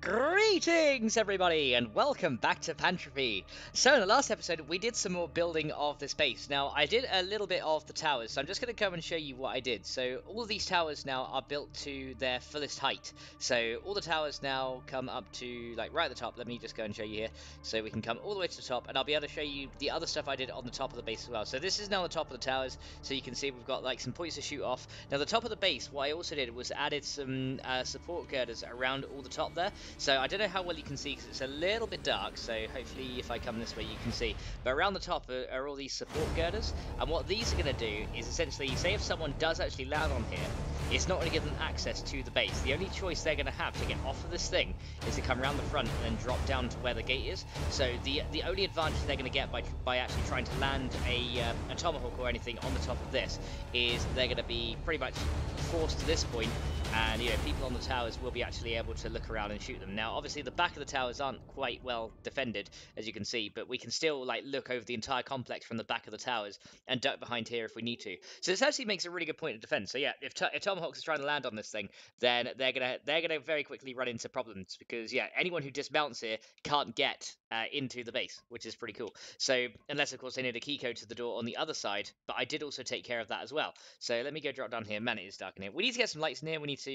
Greetings, everybody, and welcome back to Pantropy. So, in the last episode, we did some more building of this base. Now, I did a little bit of the towers, so I'm just going to come and show you what I did. So, all of these towers now are built to their fullest height. So, all the towers now come up to, like, right at the top. Let me just go and show you here. So, we can come all the way to the top, and I'll be able to show you the other stuff I did on the top of the base as well. So, this is now the top of the towers, so you can see we've got, like, some points to shoot off. Now, the top of the base, what I also did was added some support girders around all the top there. So I don't know how well you can see because it's a little bit dark, so hopefully if I come this way you can see. But around the top are all these support girders, and what these are going to do is essentially, say if someone does actually land on here, it's not going to give them access to the base. The only choice they're going to have to get off of this thing is to come around the front and then drop down to where the gate is. So the only advantage they're going to get by actually trying to land a tomahawk or anything on the top of this is they're going to be pretty much forced to this point, and people on the towers will be actually able to look around and shoot them. Now obviously the back of the towers aren't quite well defended, as you can see, but we can still like look over the entire complex from the back of the towers and duck behind here if we need to. So this actually makes a really good point of defense. So yeah, if tomahawks are trying to land on this thing, then they're gonna very quickly run into problems, because yeah, anyone who dismounts here can't get into the base, which is pretty cool. So unless of course they need a key code to the door on the other side, but I did also take care of that as well. So let me go drop down here. Man, it is dark in here. We need to get some lights in here. We need to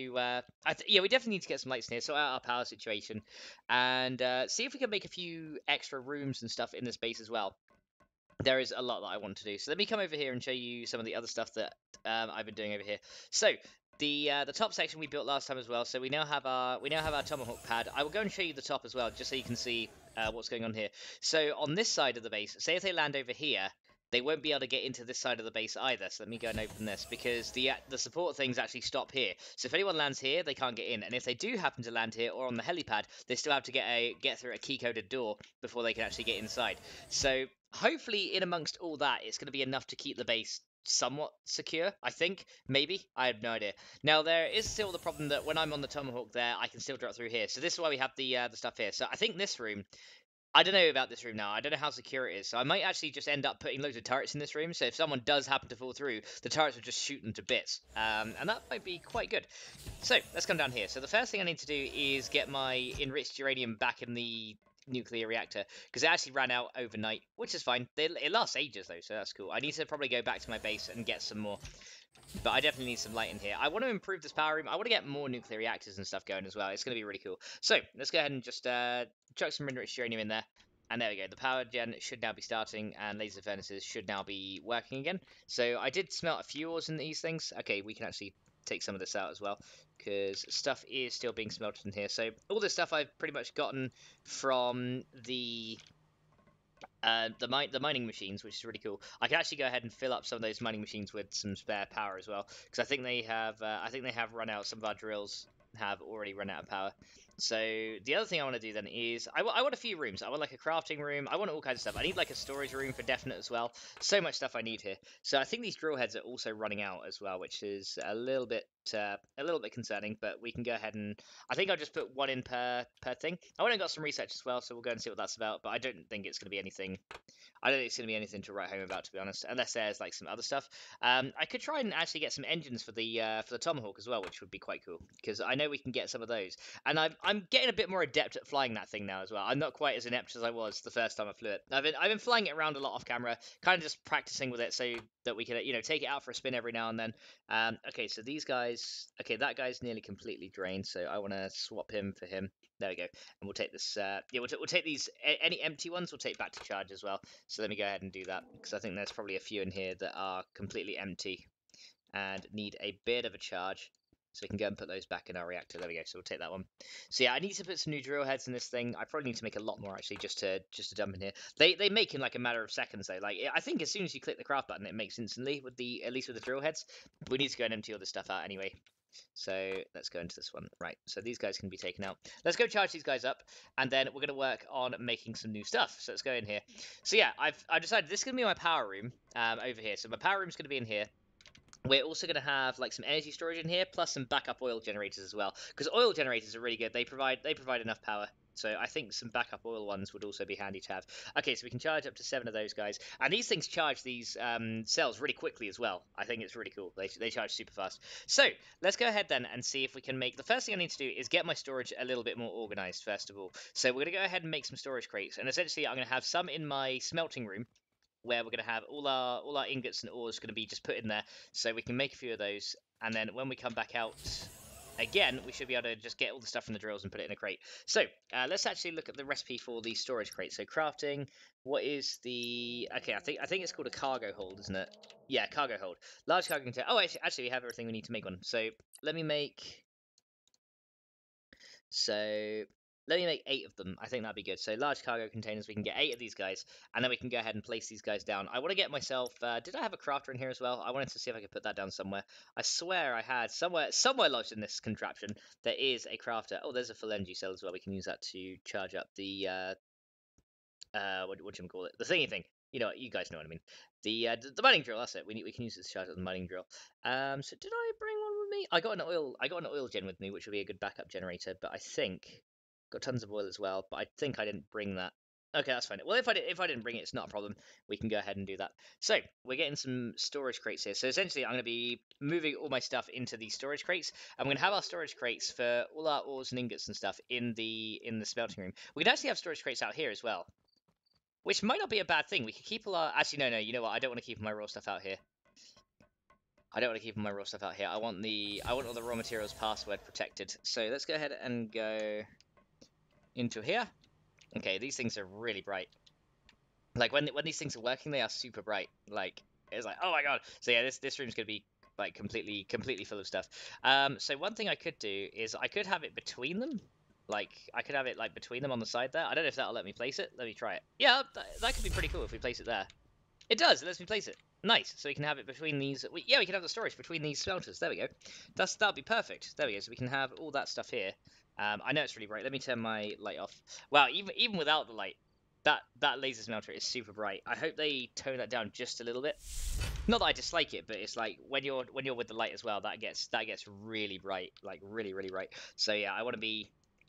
yeah, we definitely need to get some lights in here, sort out our power situation, and see if we can make a few extra rooms and stuff in this base as well. There is a lot that I want to do, so let me come over here and show you some of the other stuff that I've been doing over here. So the top section we built last time as well. So we now have our tomahawk pad. I will go and show you the top as well, just so you can see what's going on here. So on this side of the base, say if they land over here, they won't be able to get into this side of the base either. So let me go and open this, because the support things actually stop here. So if anyone lands here, they can't get in, and if they do happen to land here or on the helipad, they still have to get through a key coded door before they can actually get inside. So hopefully in amongst all that, it's going to be enough to keep the base somewhat secure, I think. Maybe, I have no idea. Now there is still the problem that when I'm on the tomahawk there, I can still drop through here. So this is why we have the stuff here. So I think this room, I don't know about this room now. I don't know how secure it is. So I might actually just end up putting loads of turrets in this room. So if someone does happen to fall through, the turrets will just shoot them to bits. And that might be quite good. So let's come down here. So the first thing I need to do is get my enriched uranium back in the nuclear reactor, because it actually ran out overnight, which is fine. It lasts ages though, so that's cool. I need to probably go back to my base and get some more. But I definitely need some light in here. I want to improve this power room. I want to get more nuclear reactors and stuff going as well. It's going to be really cool. So let's go ahead and just chuck some enriched uranium in there. And there we go. The power gen should now be starting, and laser furnaces should now be working again. So I did smelt a few ores in these things. Okay, we can actually take some of this out as well, because stuff is still being smelted in here. So all this stuff I've pretty much gotten from the mining machines, which is really cool. I can actually go ahead and fill up some of those mining machines with some spare power as well, because I think they have run out. Some of our drills have already run out of power. So the other thing I want to do then is I want a few rooms. I want like a crafting room. I want all kinds of stuff. I need like a storage room for definite as well. So much stuff I need here. So I think these drill heads are also running out as well, which is a little bit concerning. But we can go ahead and I think I'll just put one in per thing. I went and got some research as well, so we'll go and see what that's about. But I don't think it's going to be anything. I don't think it's going to be anything to write home about, to be honest, unless there's like some other stuff. I could try and actually get some engines for the Tomahawk as well, which would be quite cool, because I know we can get some of those. And I'm getting a bit more adept at flying that thing now as well. I'm not quite as inept as I was the first time I flew it. I've been flying it around a lot off camera, kind of just practicing with it so that we can take it out for a spin every now and then. Okay, so these guys, okay, that guy's nearly completely drained, so I want to swap him for him. There we go, and we'll take this. Yeah, we'll take these. Any empty ones we'll take back to charge as well. So let me go ahead and do that, because I think there's probably a few in here that are completely empty and need a bit of a charge. So we can go and put those back in our reactor. There we go. So we'll take that one. So yeah, I need to put some new drill heads in this thing. I probably need to make a lot more actually, just to dump in here. They make in like a matter of seconds though. Like I think as soon as you click the craft button, it makes instantly with at least with the drill heads. But we need to go and empty all this stuff out anyway. So let's go into this one. Right, so these guys can be taken out. Let's go charge these guys up, and then we're going to work on making some new stuff. So let's go in here. So yeah, I've decided this is going to be my power room over here. So my power room is going to be in here. We're also going to have like some energy storage in here, plus some backup oil generators as well, because oil generators are really good. They provide enough power. So I think some backup oil ones would also be handy to have. Okay, so we can charge up to 7 of those guys, and these things charge these cells really quickly as well. I think it's really cool. They charge super fast. So let's go ahead then and see if we can make. The first thing I need to do is get my storage a little bit more organized first of all. So we're going to go ahead and make some storage crates, and essentially I'm going to have some in my smelting room, where we're going to have all our ingots and ores going to be just put in there, so we can make a few of those, and then when we come back out again, we should be able to just get all the stuff from the drills and put it in a crate. So let's actually look at the recipe for the storage crate. So crafting, what is the... Okay, I think it's called a cargo hold, isn't it? Yeah, cargo hold. Large cargo container. Oh, actually we have everything we need to make one. So let me make... So let me make 8 of them. I think that'd be good. So large cargo containers, we can get 8 of these guys, and then we can go ahead and place these guys down. I want to get myself... did I have a crafter in here as well? I wanted to see if I could put that down somewhere. I swear I had somewhere lodged in this contraption. There is a crafter. Oh, there's a full energy cell as well. We can use that to charge up the what do you call it? The thingy thing. You know, you guys know what I mean. The mining drill. That's it. We can use this to charge up the mining drill. So did I bring one with me? I got an oil gen with me, which would be a good backup generator. But I think got tons of oil as well. But I think I didn't bring that. Okay, that's fine. Well, if I didn't bring it, it's not a problem. We can go ahead and do that. So we're getting some storage crates here. So essentially, I'm going to be moving all my stuff into these storage crates. And we're going to have our storage crates for all our ores and ingots and stuff in the smelting room. We can actually have storage crates out here as well, which might not be a bad thing. We could keep all our... Actually, no. You know what? I don't want to keep my raw stuff out here. I want all the raw materials password protected. So let's go ahead and go into here. Okay, these things are really bright. Like when these things are working, they are super bright. Like it's like, oh my god. So yeah, this room's gonna be like completely full of stuff. So one thing I could do is I could have it between them. Like I could have it like between them on the side there. I don't know if that'll let me place it. Let me try it. Yeah, that could be pretty cool if we place it there. It does. It lets me place it. Nice. So we can have it between these. Yeah, we can have the storage between these smelters. There we go. That'll be perfect. There we go. So we can have all that stuff here. I know it's really bright. Let me turn my light off. Wow, even without the light, that laser smelter is super bright. I hope they tone that down just a little bit. Not that I dislike it, but it's like when you're with the light as well, that gets really bright, like really bright. So yeah, I want to be.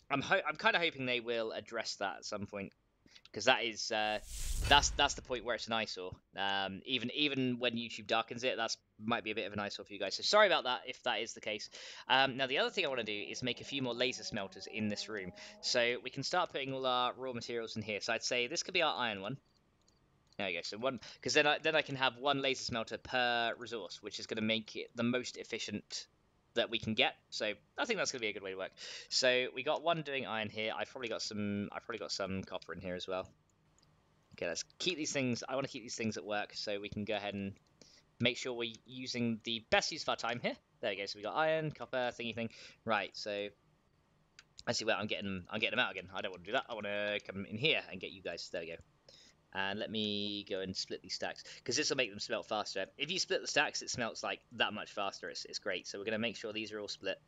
I'm kind of hoping they will address that at some point, because that is that's the point where it's an eyesore. Even when YouTube darkens it, that's might be a bit of an eyesore for you guys. So sorry about that if that is the case. Now the other thing I want to do is make a few more laser smelters in this room, so we can start putting all our raw materials in here. So I'd say this could be our iron one. There we go. So one, because then I can have one laser smelter per resource, which is going to make it the most efficient that we can get. So I think that's going to be a good way to work. So we got one doing iron here. I've probably got some copper in here as well. Okay, let's keep these things. I want to keep these things at work so we can go ahead and make sure we're using the best use of our time here. There we go. So we got iron, copper, thingy thing. Right. So I see where I'm getting them out again. I don't want to do that. I want to come in here and get you guys. There we go. And let me go and split these stacks, because this will make them smelt faster. If you split the stacks, it smelts like that much faster. It's great. So we're going to make sure these are all split.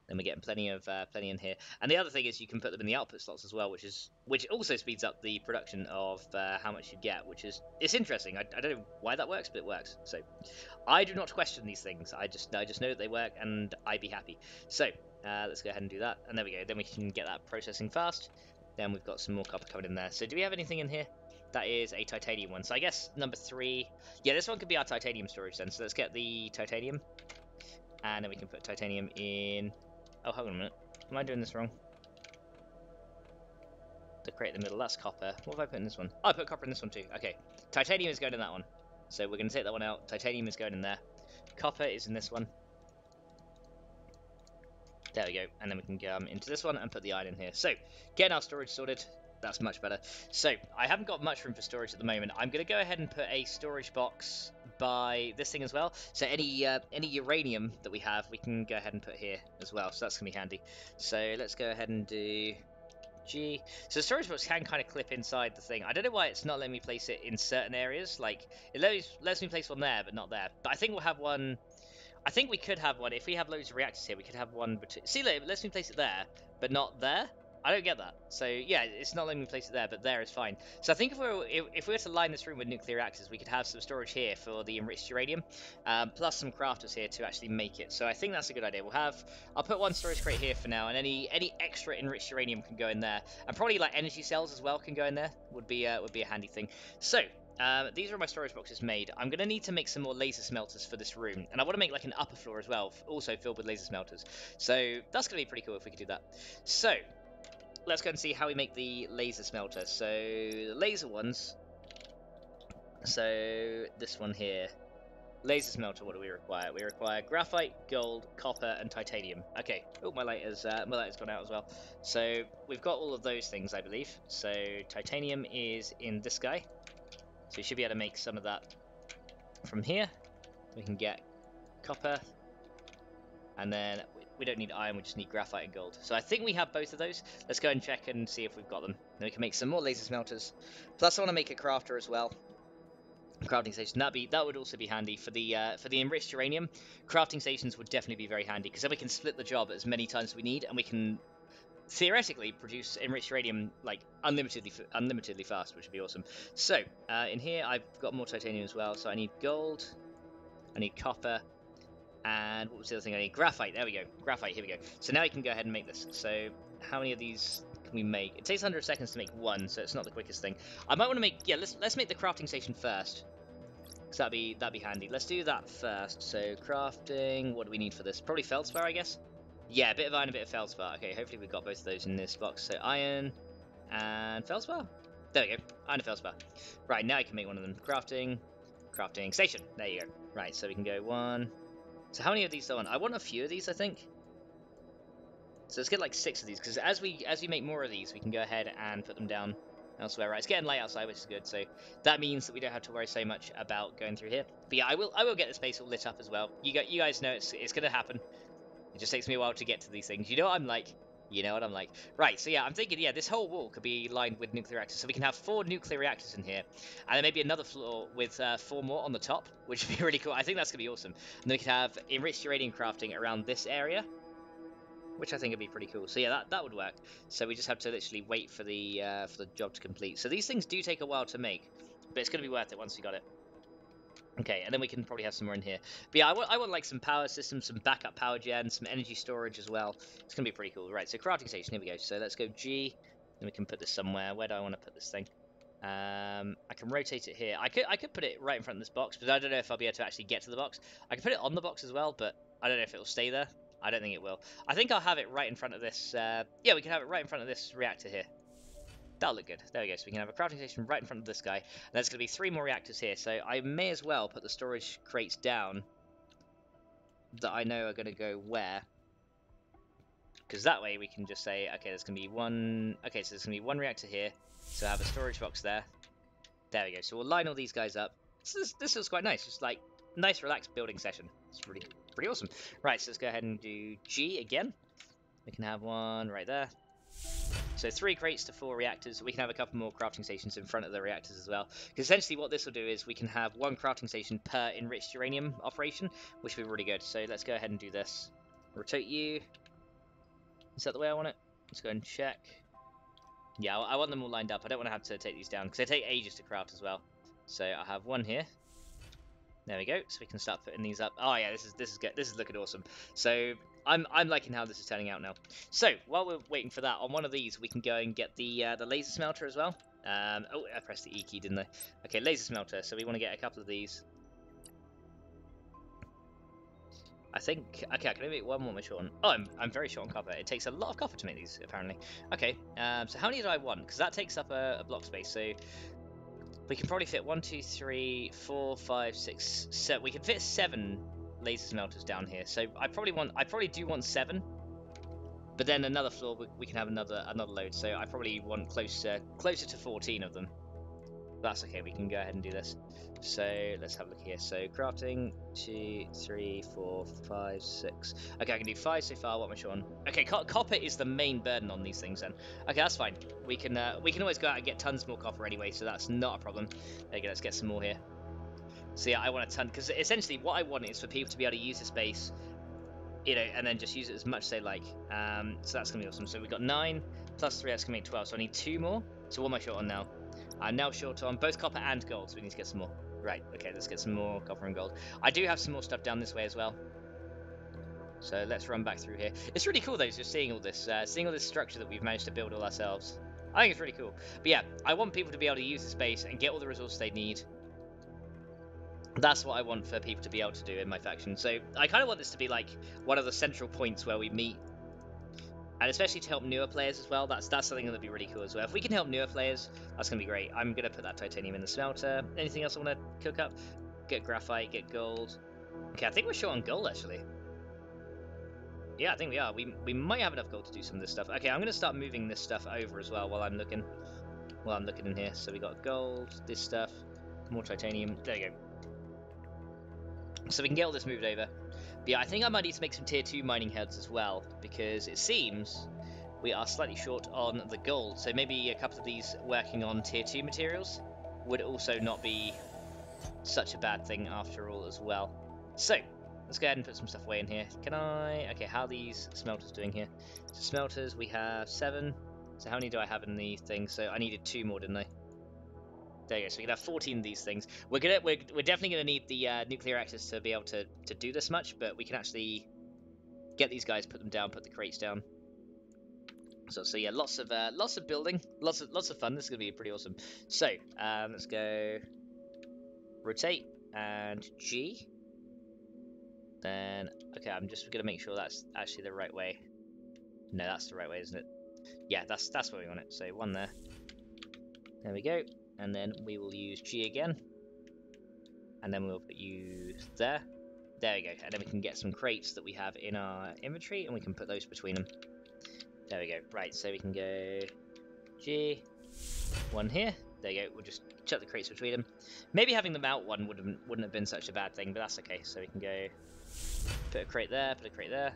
Then we're getting plenty in here. And the other thing is you can put them in the output slots as well, which also speeds up the production of how much you get, it's interesting. I don't know why that works, but it works. So I do not question these things. I just know that they work, and I'd be happy. So let's go ahead and do that. And there we go. Then we can get that processing fast. Then we've got some more copper coming in there. So do we have anything in here? That is a titanium one. So I guess number 3. Yeah, this one could be our titanium storage then. So let's get the titanium. And then we can put titanium in... Oh, hold on a minute. Am I doing this wrong? To create the middle, that's copper. What have I put in this one? Oh, I put copper in this one too. Okay. Titanium is going in that one. So we're going to take that one out. Titanium is going in there. Copper is in this one. There we go. And then we can go into this one and put the iron in here. So, getting our storage sorted. That's much better. So, I haven't got much room for storage at the moment. I'm going to go ahead and put a storage box by this thing as well. So, any uranium that we have, we can go ahead and put here as well. So, that's going to be handy. So, let's go ahead and do G. So, the storage box can kind of clip inside the thing. I don't know why it's not letting me place it in certain areas. Like, it lets me place one there, but not there. But I think we'll have one... I think we could have one. If we have loads of reactors here, we could have one... See, look, it lets me place it there, but not there. I don't get that. So yeah, it's not letting me place it there, but there is fine. So I think if we were to line this room with nuclear reactors, we could have some storage here for the enriched uranium, plus some crafters here to actually make it. So I think that's a good idea. I'll put one storage crate here for now, and any extra enriched uranium can go in there, and probably like energy cells as well can go in there. Would be a handy thing. So. These are my storage boxes made. I'm going to need to make some more laser smelters for this room. And I want to make like an upper floor as well, also filled with laser smelters. So that's going to be pretty cool if we could do that. So let's go and see how we make the laser smelter. So the laser ones. So this one here. Laser smelter, what do we require? We require graphite, gold, copper, and titanium. Okay. Oh, my light has gone out as well. So we've got all of those things, I believe. So titanium is in this guy. So we should be able to make some of that from here. We can get copper, and then we don't need iron, we just need graphite and gold. So I think we have both of those. Let's go and check and see if we've got them. Then we can make some more laser smelters. Plus I want to make a crafter as well. Crafting station, that would also be handy for the enriched uranium. Crafting stations would definitely be very handy, because then we can split the job as many times as we need, and we can theoretically produce enriched uranium like unlimitedly fast, which would be awesome. So in here I've got more titanium as well, so I need gold, I need copper, and what was the other thing I need? Graphite. There we go, graphite. Here we go. So now we can go ahead and make this. So how many of these can we make? It takes 100 seconds to make one, so it's not the quickest thing. I might want to make, yeah, let's make the crafting station first, because that'd be handy. Let's do that first. So crafting, what do we need for this? Probably feldspar, I guess. Yeah, a bit of iron, a bit of feldspar. Okay, hopefully we've got both of those in this box. So iron and feldspar. There we go, iron and feldspar. Right, now I can make one of them. Crafting station. There you go. Right, so we can go one. So how many of these do I want? I want a few of these, I think. So let's get like 6 of these, because as we make more of these, we can go ahead and put them down elsewhere. Right, it's getting light outside, which is good. So that means that we don't have to worry so much about going through here. But yeah, I will get this place all lit up as well. You guys know it's gonna happen. It just takes me a while to get to these things. You know what I'm like. You know what I'm like. Right, so yeah, I'm thinking, yeah, this whole wall could be lined with nuclear reactors. So we can have 4 nuclear reactors in here. And then maybe another floor with 4 more on the top, which would be really cool. I think that's going to be awesome. And then we could have enriched uranium crafting around this area, which I think would be pretty cool. So yeah, that would work. So we just have to literally wait for the job to complete. So these things do take a while to make, but it's going to be worth it once we got it. Okay, and then we can probably have some more in here. But yeah, I want like some power systems, some backup power gen, some energy storage as well. It's going to be pretty cool. Right, so crafting station, here we go. So let's go G, and we can put this somewhere. Where do I want to put this thing? I can rotate it here. I could put it right in front of this box, but I don't know if I'll be able to actually get to the box. I can put it on the box as well, but I don't know if it will stay there. I don't think it will. I think I'll have it right in front of this. Yeah, we can have it right in front of this reactor here. That'll look good. There we go. So we can have a crafting station right in front of this guy. And there's going to be 3 more reactors here. So I may as well put the storage crates down that I know are going to go where. Because that way we can just say, okay, there's going to be one. Okay, so there's going to be 1 reactor here. So I have a storage box there. There we go. So we'll line all these guys up. This is quite nice. Just like nice, relaxed building session. It's pretty awesome. Right, so let's go ahead and do G again. We can have one right there. So 3 crates to 4 reactors. We can have a couple more crafting stations in front of the reactors as well. Because essentially what this will do is we can have 1 crafting station per enriched uranium operation, which will be really good. So let's go ahead and do this. Rotate you. Is that the way I want it? Let's go and check. Yeah, I want them all lined up. I don't want to have to take these down, because they take ages to craft as well. So I have 1 here. There we go. So we can start putting these up. Oh yeah, this is good. This is looking awesome. So I'm liking how this is turning out now. So while we're waiting for that, on one of these we can go and get the laser smelter as well. Oh, I pressed the E key, didn't I? Okay, laser smelter. So we want to get a couple of these. I think. Okay, I can only make 1 more mature one. Oh, I'm very short on copper. It takes a lot of copper to make these, apparently. Okay. So how many do I want? Because that takes up a block space. So we can probably fit 1, 2, 3, 4, 5, 6, 7. We can fit 7 laser smelters down here. So I probably do want 7. But then another floor we can have another load. So I probably want closer to 14 of them. That's okay. We can go ahead and do this. So let's have a look here. So crafting 2, 3, 4, 5, 6. Okay, I can do 5 so far. What am I short on? Okay, copper is the main burden on these things then. Okay, that's fine. We can always go out and get tons more copper anyway, so that's not a problem. There you go. Let's get some more here. So yeah, I want a ton, because essentially what I want is for people to be able to use the space you know, and then just use it as much as they like. So that's gonna be awesome. So we've got 9 plus 3, that's gonna make 12. So I need 2 more. So what am I short on now? I'm now short on both copper and gold, so we need to get some more. Right, okay, let's get some more copper and gold. I do have some more stuff down this way as well. So let's run back through here. It's really cool though, just seeing all this structure that we've managed to build all ourselves. I think it's really cool. But yeah, I want people to be able to use the space and get all the resources they need. That's what I want for people to be able to do in my faction. So I kind of want this to be like one of the central points where we meet, and especially to help newer players as well. That's something that'll be really cool as well. If we can help newer players, that's gonna be great. I'm gonna put that titanium in the smelter. Anything else I want to cook up? Get graphite, get gold. Okay, I think we're short on gold actually. Yeah, I think we are. We might have enough gold to do some of this stuff. Okay, I'm gonna start moving this stuff over as well while I'm looking. While I'm looking in here. So we got gold, this stuff, more titanium. There you go. So we can get all this moved over. But yeah, I think I might need to make some tier 2 mining heads as well, because it seems we are slightly short on the gold. So maybe a couple of these working on tier 2 materials would also not be such a bad thing after all as well. So let's go ahead and put some stuff away in here. Can I? Okay, how are these smelters doing here? So smelters, we have 7. So how many do I have in the thing? So I needed 2 more, didn't I? There you go. So we can have 14 of these things. We're definitely gonna need the nuclear reactors to be able to do this much, but we can actually get these guys, put them down, put the crates down. So yeah, lots of building, lots of fun. This is gonna be pretty awesome. So let's go rotate and G. Then okay, I'm just gonna make sure that's actually the right way. No, that's the right way, isn't it? Yeah, that's where we want it. So 1 there. There we go. And then we will use G again. And then we'll put you there. There we go. And then we can get some crates that we have in our inventory, and we can put those between them. There we go. Right, so we can go G, 1 here. There you go. We'll just chuck the crates between them. Maybe having them out one wouldn't have been such a bad thing, but that's okay. So we can go put a crate there, put a crate there.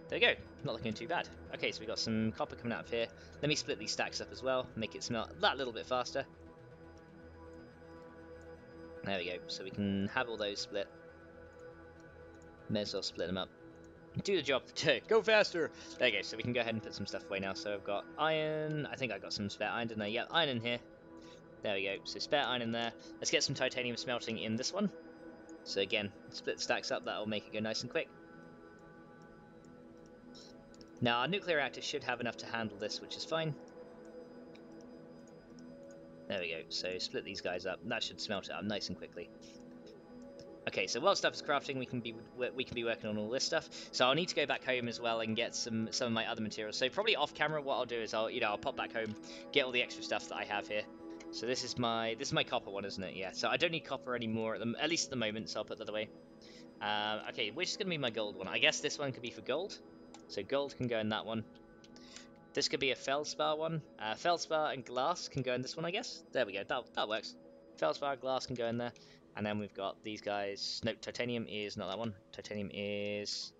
There we go. Not looking too bad. Okay, so we got some copper coming out of here. Let me split these stacks up as well, make it smelt that little bit faster. There we go. So we can have all those split. May as well split them up. Do the job. Go faster! There you go. So we can go ahead and put some stuff away now. So I've got iron. I think I got some spare iron, didn't I? Yeah, iron in here. There we go. So spare iron in there. Let's get some titanium smelting in this one. So again, split the stacks up. That'll make it go nice and quick. Now our nuclear reactor should have enough to handle this, which is fine. There we go. So split these guys up. That should smelt it up nice and quickly. Okay, so while stuff is crafting, we can be working on all this stuff. So I'll need to go back home as well and get some of my other materials. So probably off camera, what I'll do is I'll pop back home, get all the extra stuff that I have here. So this is my copper one, isn't it? Yeah. So I don't need copper anymore at least at the moment. So I'll put that away. Okay, which is going to be my gold one? I guess this one could be for gold. So gold can go in that one. This could be a feldspar one. Feldspar and glass can go in this one, I guess. There we go. That works. Feldspar, glass can go in there. And then we've got these guys. Nope, titanium is not that one. Titanium is...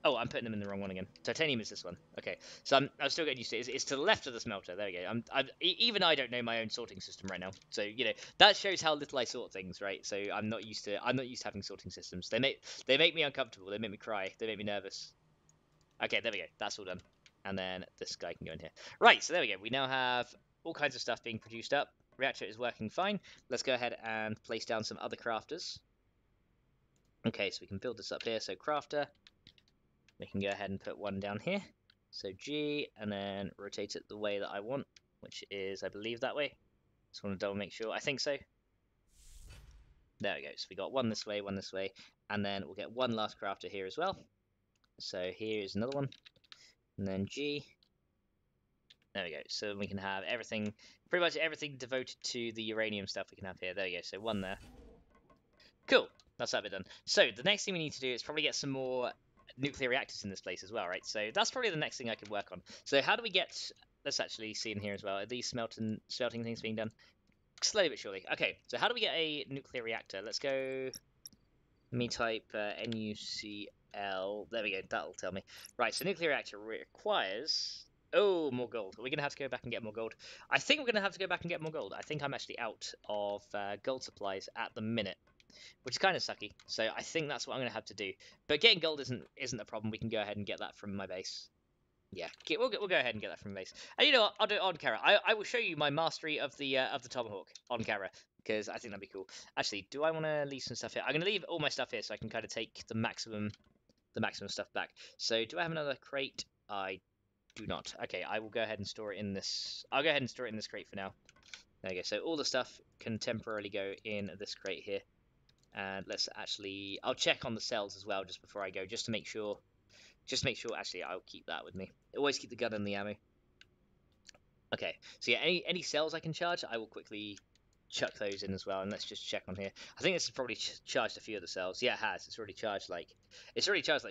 Oh, I'm putting them in the wrong one again. Titanium is this one. Okay, so I'm still getting used to it. It's to the left of the smelter. There we go. Even I don't know my own sorting system right now. So you know that shows how little I sort things, right? So I'm not used to having sorting systems. They make me uncomfortable. They make me cry. They make me nervous. Okay, there we go. That's all done. And then this guy can go in here. Right, so there we go. We now have all kinds of stuff being produced up. Reactor is working fine. Let's go ahead and place down some other crafters. Okay, so we can build this up here. So crafter. We can go ahead and put one down here. So G, and then rotate it the way that I want, which is, I believe, that way. Just want to double make sure. I think so. There we go. So we got one this way, and then we'll get one last crafter here as well. So here's another one, and then G. There we go. So we can have everything, pretty much everything devoted to the uranium stuff we can have here. There we go. So one there. Cool. That's that bit done. So the next thing we need to do is probably get some more nuclear reactors in this place as well, right? So that's probably the next thing I could work on. So how do we get... Let's actually see in here as well. Are these smelting things being done? Slowly but surely. Okay, so how do we get a nuclear reactor? Let's go... Let me type NuCl. There we go. That'll tell me. Right, so nuclear reactor requires... Oh, more gold. We're going to have to go back and get more gold. I think we're going to have to go back and get more gold. I think I'm actually out of gold supplies at the minute. which is kind of sucky. So I think that's what I'm going to have to do. But getting gold isn't a problem. We can go ahead and get that from my base. Yeah, we'll go ahead and get that from base. And you know what? I'll do it on camera. I will show you my mastery of the tomahawk on camera because I think that'd be cool. Actually, do I want to leave some stuff here? I'm going to leave all my stuff here so I can kind of take the maximum stuff back. So do I have another crate? I do not. Okay, I will go ahead and store it in this. I'll go ahead and store it in this crate for now. There we go. So all the stuff can temporarily go in this crate here. And let's actually, I'll check on the cells as well just before I go, just to make sure. Actually, I'll keep that with me. Always keep the gun and the ammo. Okay. So yeah, any cells I can charge, I will quickly chuck those in as well. And let's just check on here. I think this has probably charged a few of the cells. Yeah, it has. It's already charged like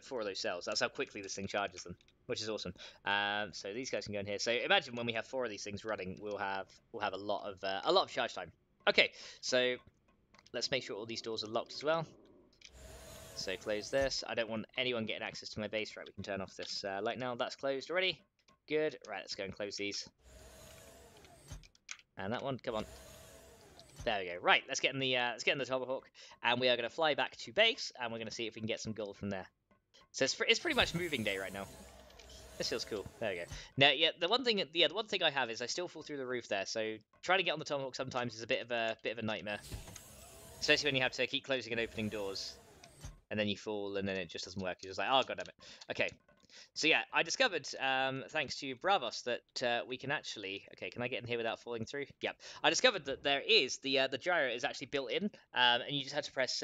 4 of those cells. That's how quickly this thing charges them, which is awesome. So these guys can go in here. So imagine when we have 4 of these things running, we'll have a lot of charge time. Okay, so let's make sure all these doors are locked as well. So close this. I don't want anyone getting access to my base. Right, we can turn off this light now. That's closed already. Good. Right, let's go and close these. And that one, come on. There we go. Right, let's get in the tomahawk, and we are going to fly back to base, and we're going to see if we can get some gold from there. So it's pretty much moving day right now. This feels cool. There we go. Now, yeah, the one thing I have is I still fall through the roof there. So trying to get on the tomahawk sometimes is a bit of a nightmare, especially when you have to keep closing and opening doors, and then you fall, and then it just doesn't work. You're just like, oh god damn it. Okay. So yeah, I discovered, thanks to Bravos, that we can actually. Okay, can I get in here without falling through? Yep. I discovered that there is the gyro is actually built in, and you just have to press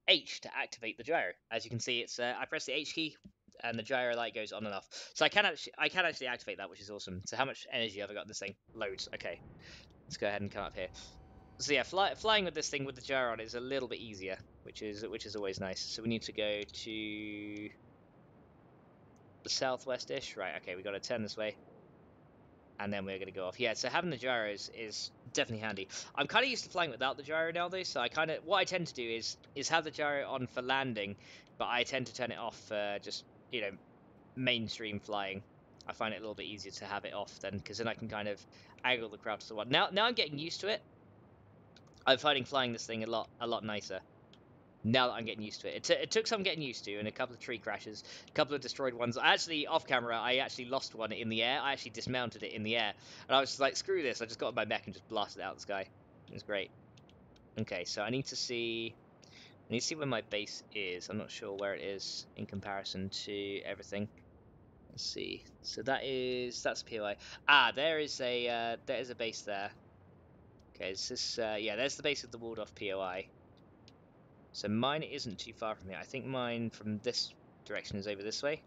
H to activate the gyro. As you can see, it's I press the H key, and the gyro light goes on and off. So I can actually activate that, which is awesome. So how much energy have I got in this thing? Loads. Okay, let's go ahead and come up here. So yeah, flying with this thing with the gyro on is a little bit easier, which is always nice. So we need to go to the southwest-ish. Right, okay, we got to turn this way, and then we're going to go off. Yeah, so having the gyros is definitely handy. I'm kind of used to flying without the gyro now, though, so what I tend to do is have the gyro on for landing, but I tend to turn it off for just, you know, mainstream flying. I find it a little bit easier to have it off then, because then I can kind of angle the craft to the one. Now I'm getting used to it. I'm finding flying this thing a lot nicer. Now that I'm getting used to it. It took some getting used to, and a couple of tree crashes, a couple of destroyed ones. Actually, off camera, I actually lost one in the air. I actually dismounted it in the air, and I was just like, screw this. I just got on my mech and just blasted it out of the sky. It was great. Okay, so I need to see where my base is. I'm not sure where it is in comparison to everything. Let's see. So that's POI. Ah, there is a base there. Okay, is this yeah, there's the base of the walled off POI. So mine isn't too far from here. I think mine from this direction is over this way.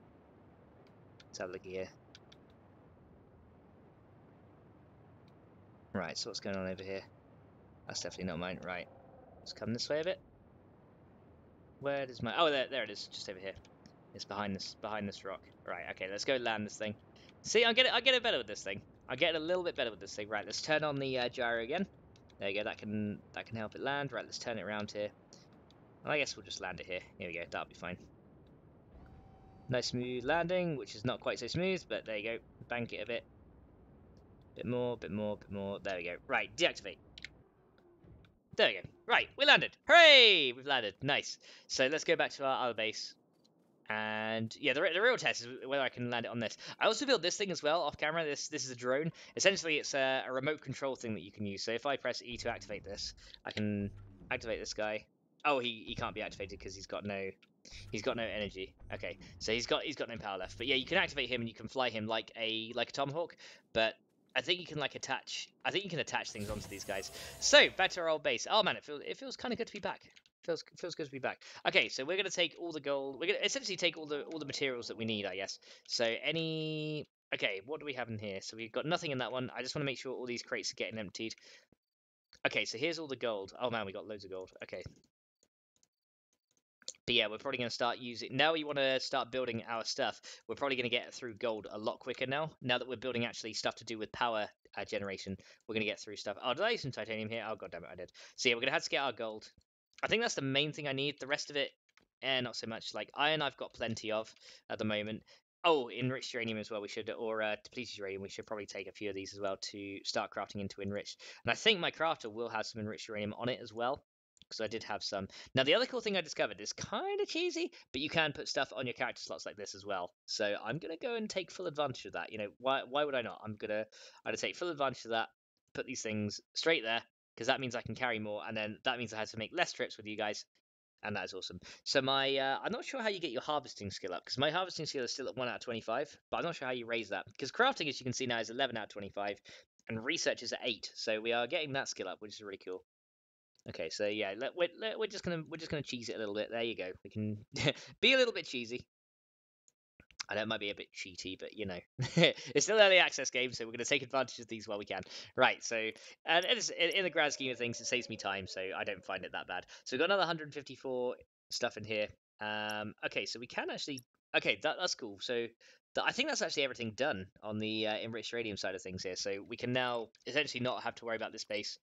Let's have a look here. Right, so what's going on over here? That's definitely not mine. Right, let's come this way a bit. Where does my... Oh, there it is, just over here. It's behind this rock. Right, okay, let's go land this thing. See, I get it better with this thing. I get it a little bit better with this thing. Right, let's turn on the gyro again. There you go. That can help it land. Right, let's turn it around here. I guess we'll just land it here. Here we go. That'll be fine. Nice smooth landing, which is not quite so smooth, but there you go. Bank it a bit. Bit more. There we go. Right, deactivate. There we go. Right, we landed. Hooray! We've landed. Nice. So let's go back to our other base. And yeah, the real test is whether I can land it on this. I also built this thing as well off camera. This is a drone. Essentially, it's a remote control thing that you can use. So if I press E to activate this, I can activate this guy. Oh, he can't be activated because he's got no energy. Okay, so he's got no power left. But yeah, you can activate him and you can fly him like a tomahawk. But I think you can attach things onto these guys. So back to our old base. Oh man, it feels kind of good to be back. Feels good to be back. Okay, so we're gonna take all the gold. We're gonna essentially take all the materials that we need, I guess. So okay, what do we have in here? So we've got nothing in that one. I just want to make sure all these crates are getting emptied. Okay, so here's all the gold. Oh man, we got loads of gold. Okay. But yeah, we're probably going to start using... Now we want to start building our stuff. We're probably going to get through gold a lot quicker now. Now that we're building actually stuff to do with power generation, we're going to get through stuff. Oh, did I use some titanium here? Oh, god damn it, I did. So yeah, we're going to have to get our gold. I think that's the main thing I need. The rest of it, not so much. Like, iron I've got plenty of at the moment. Oh, enriched uranium as well, we should, or depleted uranium, we should probably take a few of these as well to start crafting into enriched. And I think my crafter will have some enriched uranium on it as well. because I did have some. Now, the other cool thing I discovered is kind of cheesy, but you can put stuff on your character slots like this as well. So I'm going to go and take full advantage of that. You know, why would I not? I'm going to take full advantage of that, put these things straight there, because that means I can carry more, and then that means I have to make less trips with you guys, and that is awesome. So I'm not sure how you get your harvesting skill up, because my harvesting skill is still at 1 out of 25, but I'm not sure how you raise that, because crafting, as you can see now, is 11 out of 25, and research is at 8, so we are getting that skill up, which is really cool. Okay, so yeah, we're just gonna cheese it a little bit. There you go. We can be a little bit cheesy. I know it might be a bit cheaty, but you know, it's still early access game, so we're going to take advantage of these while we can. Right, so, and in the grand scheme of things, it saves me time, so I don't find it that bad. So we've got another 154 stuff in here. Okay, so we can actually, okay, that's cool. So I think that's actually everything done on the enriched radium side of things here. So we can now essentially not have to worry about this space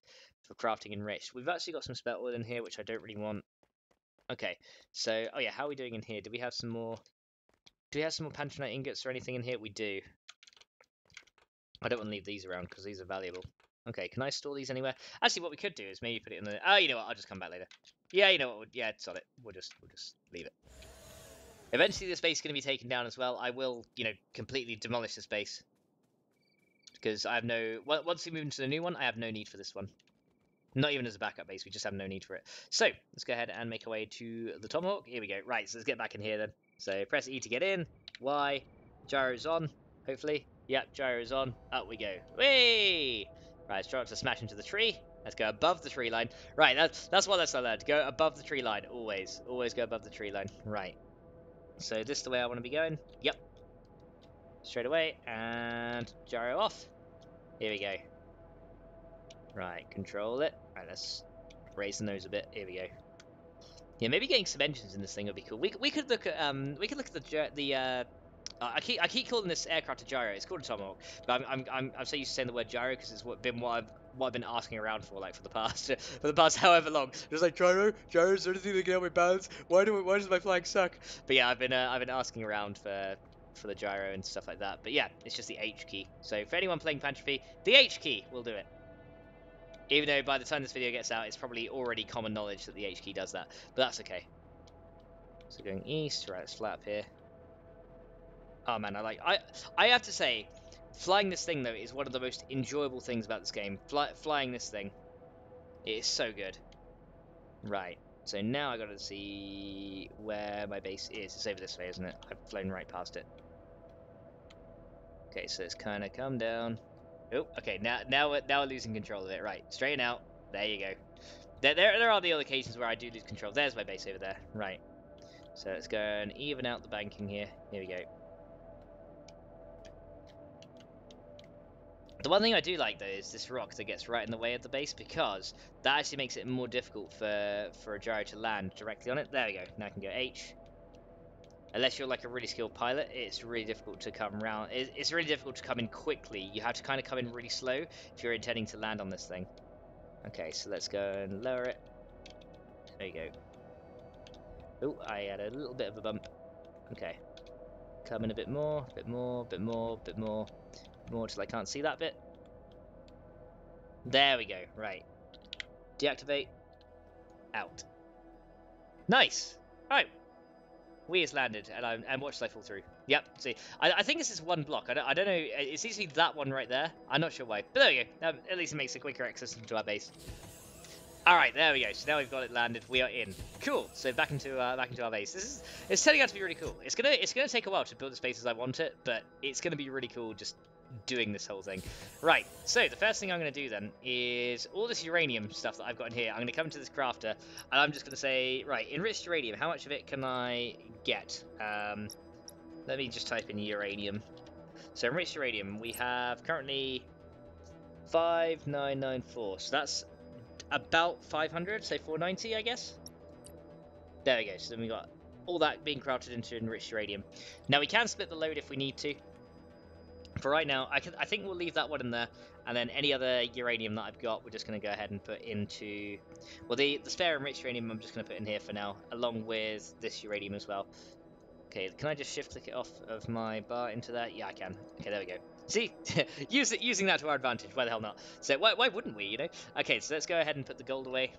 for crafting enriched. We've actually got some spelt wood in here, which I don't really want. Okay, so, oh yeah, how are we doing in here? Do we have some more? Do we have some more Pantropy ingots or anything in here? We do. I don't want to leave these around because these are valuable. Okay, can I store these anywhere? Actually, what we could do is maybe put it in the... Oh, you know what? I'll just come back later. Yeah, you know what? Yeah, it's on it. We'll just leave it. Eventually, the space is going to be taken down as well. I will, you know, completely demolish the space because I have no... Once we move into the new one, I have no need for this one. Not even as a backup base. We just have no need for it. So let's go ahead and make our way to the Tomahawk. Here we go. Right, so let's get back in here then. So press E to get in. Y. Gyro's on. Hopefully. Yep, gyro's on. Up we go. Whee! Right, let's try not to smash into the tree. Let's go above the tree line. Right, that's what I learned. Go above the tree line. Always. Always go above the tree line. Right. So this is the way I want to be going. Yep. Straight away. And gyro off. Here we go. Right, control it. Right, let's raise the nose a bit. Here we go. Yeah, maybe getting some engines in this thing would be cool. We could look at I keep calling this aircraft a gyro. It's called a Tomahawk, but I'm so used to saying the word gyro because it's what I've been asking around for like for the past however long. Just like gyro, is there anything that can help me balance? Why does my flying suck? But yeah, I've been asking around for the gyro and stuff like that. But yeah, it's just the H key. So for anyone playing Pantropy, the H key will do it. Even though by the time this video gets out, it's probably already common knowledge that the H key does that. But that's okay. So going east, right, let's fly up here. Oh man, I have to say, flying this thing though is one of the most enjoyable things about this game. Flying this thing, it is so good. Right, so now I gotta see where my base is. It's over this way, isn't it? I've flown right past it. Okay, so it's kind of come down. Oh, okay, now we're losing control of it. Right, straighten out. There you go. There are the other occasions where I do lose control. There's my base over there. Right. So let's go and even out the banking here. Here we go. The one thing I do like though is this rock that gets right in the way of the base because that actually makes it more difficult for a gyro to land directly on it. There we go. Now I can go H. Unless you're like a really skilled pilot, it's really difficult to come around. It's really difficult to come in quickly. You have to kind of come in really slow if you're intending to land on this thing. Okay, so let's go and lower it. There you go. Oh, I had a little bit of a bump. Okay. Come in a bit more, bit more, bit more, bit more, more till I can't see that bit. There we go. Right. Deactivate. Out. Nice. Right. We has landed, and watch I fall through. Yep. See, I think this is one block. I don't know. It seems to be that one right there. I'm not sure why, but there we go. At least it makes a quicker access into our base. All right, there we go. So now we've got it landed. We are in. Cool. So back into our base. It's turning out to be really cool. It's gonna take a while to build the space as I want it, but it's gonna be really cool just doing this whole thing. Right. So the first thing I'm gonna do then is all this uranium stuff that I've got in here. I'm gonna come into this crafter, and I'm just gonna say, right, enriched uranium. How much of it can I get? Let me just type in uranium. So enriched uranium, we have currently 5994. So that's about 500, so 490, I guess. There we go. So then we got all that being crafted into enriched uranium. Now we can split the load if we need to. For right now, I think we'll leave that one in there, and then any other uranium that I've got, we're just going to go ahead and put into. Well, the spare enriched uranium, I'm just going to put in here for now, along with this uranium as well. Okay, can I just shift click it off of my bar into that? Yeah, I can. Okay, there we go. See, using that to our advantage. Why the hell not? So why wouldn't we? You know? Okay, so let's go ahead and put the gold away.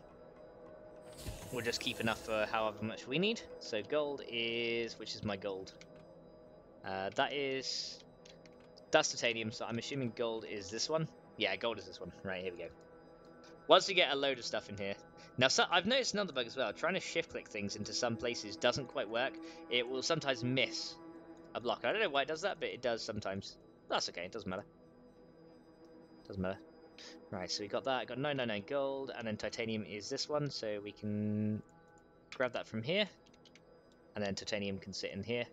We'll just keep enough for however much we need. So gold is, which is my gold? That's titanium, so I'm assuming gold is this one. Yeah, gold is this one. Right, here we go. Once we get a load of stuff in here. Now, so I've noticed another bug as well. Trying to shift-click things into some places doesn't quite work. It will sometimes miss a block. I don't know why it does that, but it does sometimes. That's okay, it doesn't matter. Doesn't matter. Right, so we got that. Got 999 gold, and then titanium is this one, so we can grab that from here. And then titanium can sit in here.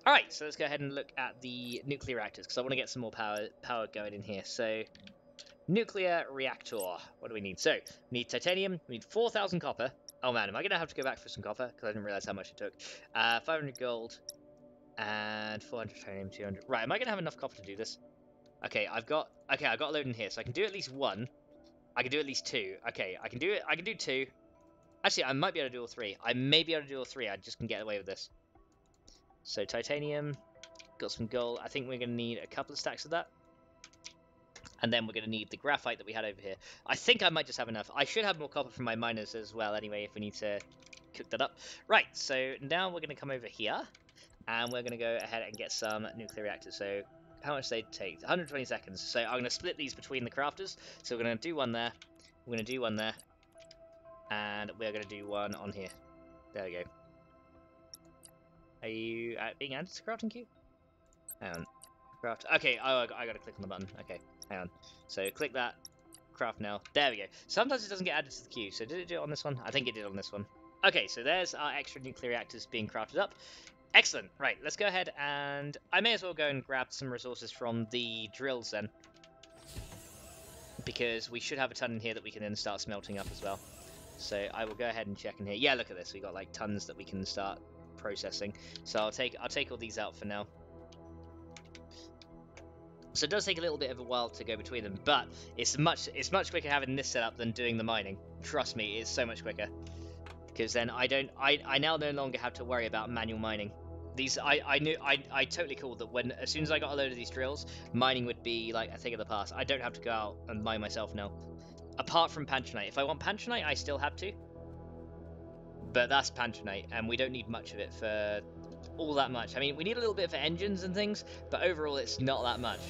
Alright, so let's go ahead and look at the nuclear reactors, because I want to get some more power going in here. So, nuclear reactor. What do we need? So, we need titanium, we need 4,000 copper. Oh man, am I going to have to go back for some copper? Because I didn't realize how much it took. 500 gold, and 400 titanium, 200. Right, am I going to have enough copper to do this? Okay, I've got a load in here, so I can do at least one. I can do at least two. Okay, I can do two. Actually, I might be able to do all three. I may be able to do all three. I just can get away with this. So titanium, got some gold. I think we're going to need a couple of stacks of that. And then we're going to need the graphite that we had over here. I think I might just have enough. I should have more copper from my miners as well anyway if we need to cook that up. Right, so now we're going to come over here. And we're going to go ahead and get some nuclear reactors. So how much they take? 120 seconds. So I'm going to split these between the crafters. So we're going to do one there. We're going to do one there. And we're going to do one on here. There we go. Are you being added to crafting queue? Hang on. Craft. Okay, oh, I got to click on the button. Okay, hang on. So click that. Craft now. There we go. Sometimes it doesn't get added to the queue. So did it do it on this one? I think it did on this one. Okay, so there's our extra nuclear reactors being crafted up. Excellent. Right, let's go ahead and I may as well go and grab some resources from the drills then. Because we should have a ton in here that we can then start smelting up as well. So I will go ahead and check in here. Yeah, look at this. We got like tons that we can start processing. So I'll take all these out for now. So it does take a little bit of a while to go between them, but it's much quicker having this set up than doing the mining. Trust me, it's so much quicker. Because then I now no longer have to worry about manual mining. I totally called that when as soon as I got a load of these drills, mining would be like a thing of the past. I don't have to go out and mine myself now. Apart from Pantronite. If I want Pantronite, I still have to. But that's Pantronite, and we don't need much of it for all that much. I mean, we need a little bit for engines and things, but overall it's not that much.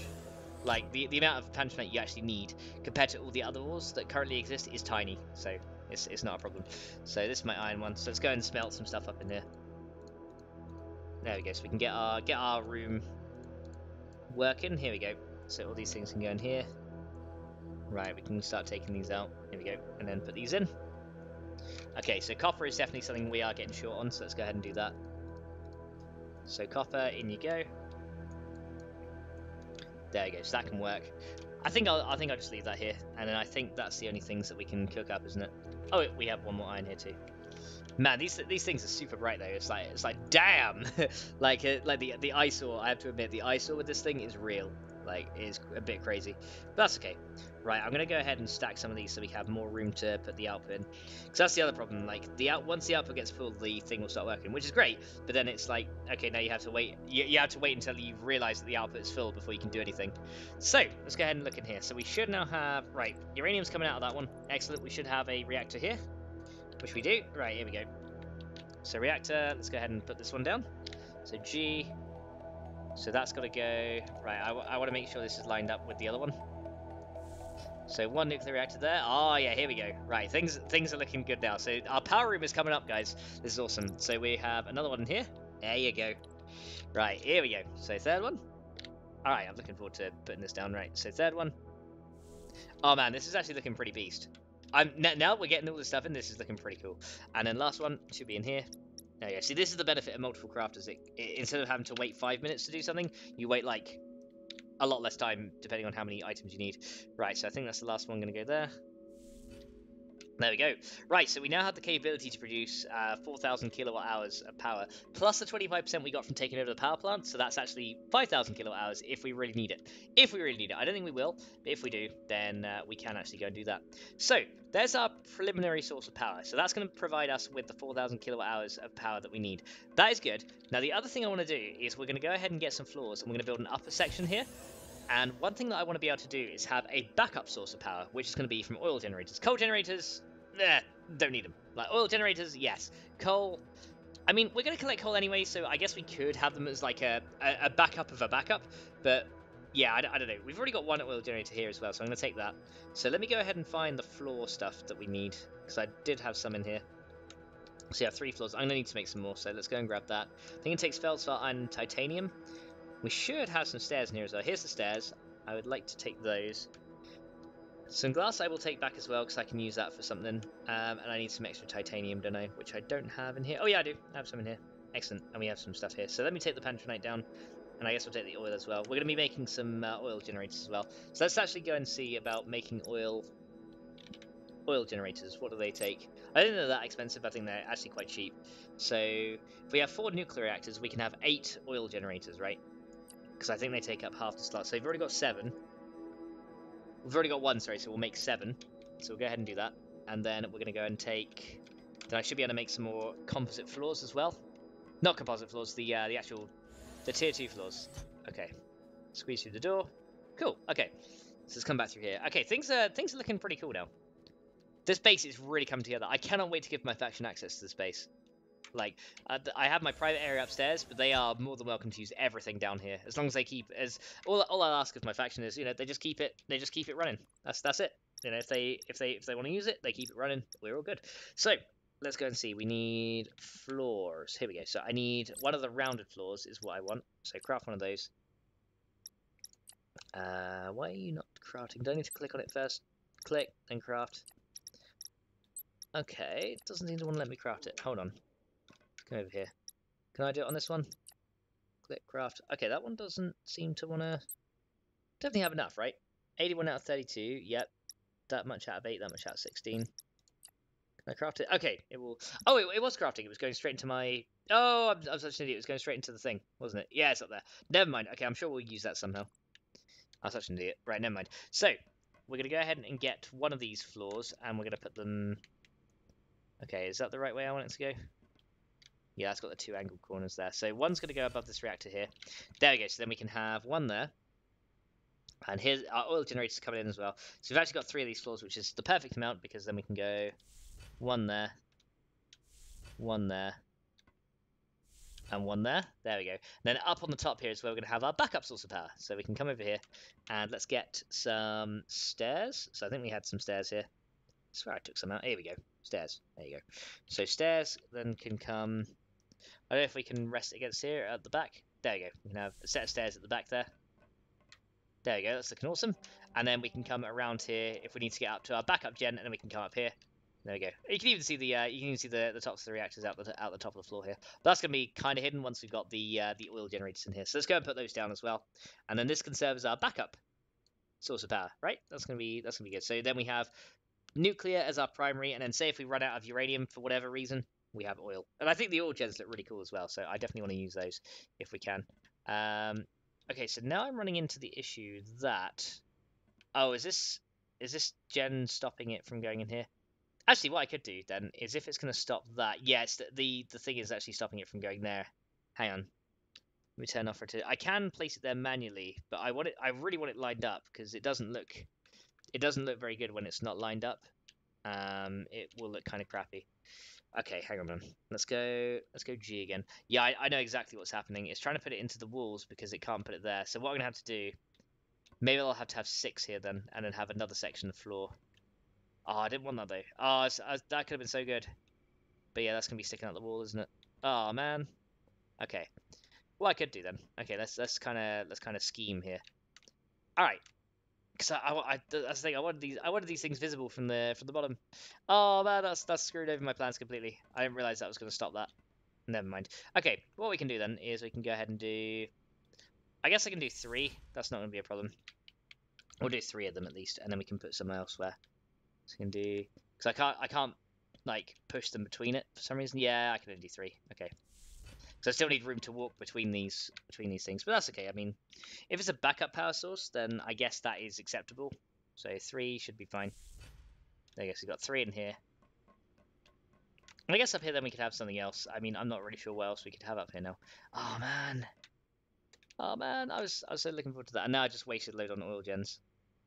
Like, the amount of Pantronite you actually need compared to all the other ores that currently exist is tiny, so it's not a problem. So this is my iron one, so let's go and smelt some stuff up in there. There we go, so we can get our room working. Here we go. So all these things can go in here. Right, we can start taking these out. Here we go, and then put these in. Okay, so copper is definitely something we are getting short on, so let's go ahead and do that. So copper, in you go. There you go, so that can work. I think I'll just leave that here, and then I think that's the only things that we can cook up, isn't it? Oh, we have one more iron here too. Man, these things are super bright though. It's like damn, like the eyesore. I have to admit, the eyesore with this thing is real. Like, it is a bit crazy, but that's okay. Right, I'm gonna go ahead and stack some of these so we have more room to put the output in. Because that's the other problem. Like, once the output gets full, the thing will start working, which is great. But then it's like, okay, now you have to wait. You have to wait until you realise that the output is full before you can do anything. So let's go ahead and look in here. So we should now have uranium's coming out of that one. Excellent. We should have a reactor here, which we do. Right, here we go. So reactor. Let's go ahead and put this one down. So G. So that's got to go. Right, I want to make sure this is lined up with the other one. So one nuclear reactor there. Oh yeah, here we go. Right, things are looking good now. So our power room is coming up, guys. This is awesome. So we have another one in here. There you go. Right, here we go. So third one. All right, I'm looking forward to putting this down. Right, so third one. Oh man, this is actually looking pretty beast. Now we're getting all this stuff in. This is looking pretty cool. And then last one should be in here. There you go. See, this is the benefit of multiple crafters. Instead of having to wait 5 minutes to do something, you wait like a lot less time depending on how many items you need. Right, so I think that's the last one going to go there. There we go. Right, so we now have the capability to produce 4,000 kilowatt hours of power, plus the 25% we got from taking over the power plant, so that's actually 5,000 kilowatt hours if we really need it. If we really need it. I don't think we will, but if we do, then we can actually go and do that. So, there's our preliminary source of power. So that's going to provide us with the 4,000 kilowatt hours of power that we need. That is good. Now, the other thing I want to do is we're going to go ahead and get some floors, and we're going to build an upper section here. And one thing that I want to be able to do is have a backup source of power, which is going to be from oil generators. Coal generators, don't need them. Like, oil generators, yes. Coal, I mean, we're going to collect coal anyway, so I guess we could have them as like a backup of a backup, but yeah, I don't know. We've already got one oil generator here as well, so I'm going to take that. So let me go ahead and find the floor stuff that we need, because I did have some in here. So yeah, 3 floors. I'm going to need to make some more, so let's go and grab that. I think it takes feldspar and titanium. We should have some stairs in here as well. Here's the stairs. I would like to take those. Some glass I will take back as well, because I can use that for something. And I need some extra titanium, don't I? Which I don't have in here. Oh yeah, I do. I have some in here. Excellent. And we have some stuff here. So let me take the Pantronite down. And I guess we'll take the oil as well. We're going to be making some oil generators as well. So let's actually go and see about making oil generators. What do they take? I don't think they're that expensive. I think they're actually quite cheap. So if we have 4 nuclear reactors, we can have 8 oil generators, right? Because I think they take up half the slot. So we've already got 7. We've already got 1, sorry, so we'll make 7. So we'll go ahead and do that. And then we're going to go and take... Then I should be able to make some more composite floors as well. Not composite floors, the actual... The tier 2 floors. Okay. Squeeze through the door. Cool, okay. So let's come back through here. Okay, things are looking pretty cool now. This base is really coming together. I cannot wait to give my faction access to this base. Like, I have my private area upstairs, but they are more than welcome to use everything down here, as long as they keep as all I'll ask of my faction is, you know, they just keep it running. That's it. You know, if they want to use it, they keep it running. We're all good. So let's go and see. We need floors. Here we go. So I need one of the rounded floors is what I want. So craft one of those. Why are you not crafting? Do I need to click on it first? Click, then craft. Okay, it doesn't seem to want to let me craft it. Hold on. Come over here. Can I do it on this one? Click craft. Okay, that one doesn't seem to want to... Definitely have enough, right? 81 out of 32. Yep. That much out of 8, that much out of 16. Can I craft it? Okay, it will... Oh, it was crafting. It was going straight into my... Oh, I'm such an idiot. It was going straight into the thing, wasn't it? Yeah, it's up there. Never mind. Okay, I'm sure we'll use that somehow. I'm such an idiot. Right, never mind. So, we're going to go ahead and get one of these floors, and we're going to put them... Okay, is that the right way I want it to go? Yeah, that's got the 2 angled corners there. So one's going to go above this reactor here. There we go. So then we can have one there. And here's our oil generators coming in as well. So we've actually got 3 of these floors, which is the perfect amount, because then we can go 1 there, 1 there, and 1 there. There we go. And then up on the top here is where we're going to have our backup source of power. So we can come over here and let's get some stairs. So I think we had some stairs here. I swear I took some out. Here we go. Stairs. There you go. So stairs then can come... I don't know if we can rest it against here at the back. There we go. We can have a set of stairs at the back there. There we go. That's looking awesome. And then we can come around here if we need to get up to our backup gen, and then we can come up here. There we go. You can even see the tops of the reactors out the top of the floor here. But that's gonna be kind of hidden once we've got the oil generators in here. So let's go and put those down as well. And then this can serve as our backup source of power, right? That's gonna be good. So then we have nuclear as our primary, and then say if we run out of uranium for whatever reason, we have oil. And I think the oil gens look really cool as well, so I definitely want to use those if we can. Okay, so now I'm running into the issue that... Oh, is this gen stopping it from going in here? Actually, what I could do then is if it's going to stop that... Yeah, it's the thing is actually stopping it from going there. Hang on. Let me turn off for it. I can place it there manually, but I really want it lined up, because it doesn't look very good when it's not lined up. It will look kind of crappy. Okay, hang on. Let's go G again. Yeah, I know exactly what's happening. It's trying to put it into the walls because it can't put it there. So what I'm gonna have to do, maybe I'll have to have 6 here then, and then have another section of floor. Oh, I didn't want that though. Oh, that could have been so good. But yeah, that's gonna be sticking out the wall, isn't it? Oh man. Okay. What I could do then. Okay, let's kind of scheme here. All right. Because that's the thing. I wanted these things visible from the bottom. Oh man, that's screwed over my plans completely. I didn't realize that was going to stop that. Never mind. Okay, what we can do then is we can go ahead and do... I guess I can do 3. That's not going to be a problem. We'll do 3 of them at least, and then we can put some elsewhere. So we can do... Because I can't like push them between it for some reason. Yeah, I can only do 3. Okay. So I still need room to walk between these things, but that's okay. I mean, if it's a backup power source, then I guess that is acceptable. So 3 should be fine. I guess we've got 3 in here. And I guess up here then we could have something else. I mean, I'm not really sure what else we could have up here now. Oh man. Oh man, I was so looking forward to that. And now I just wasted a load on oil gens.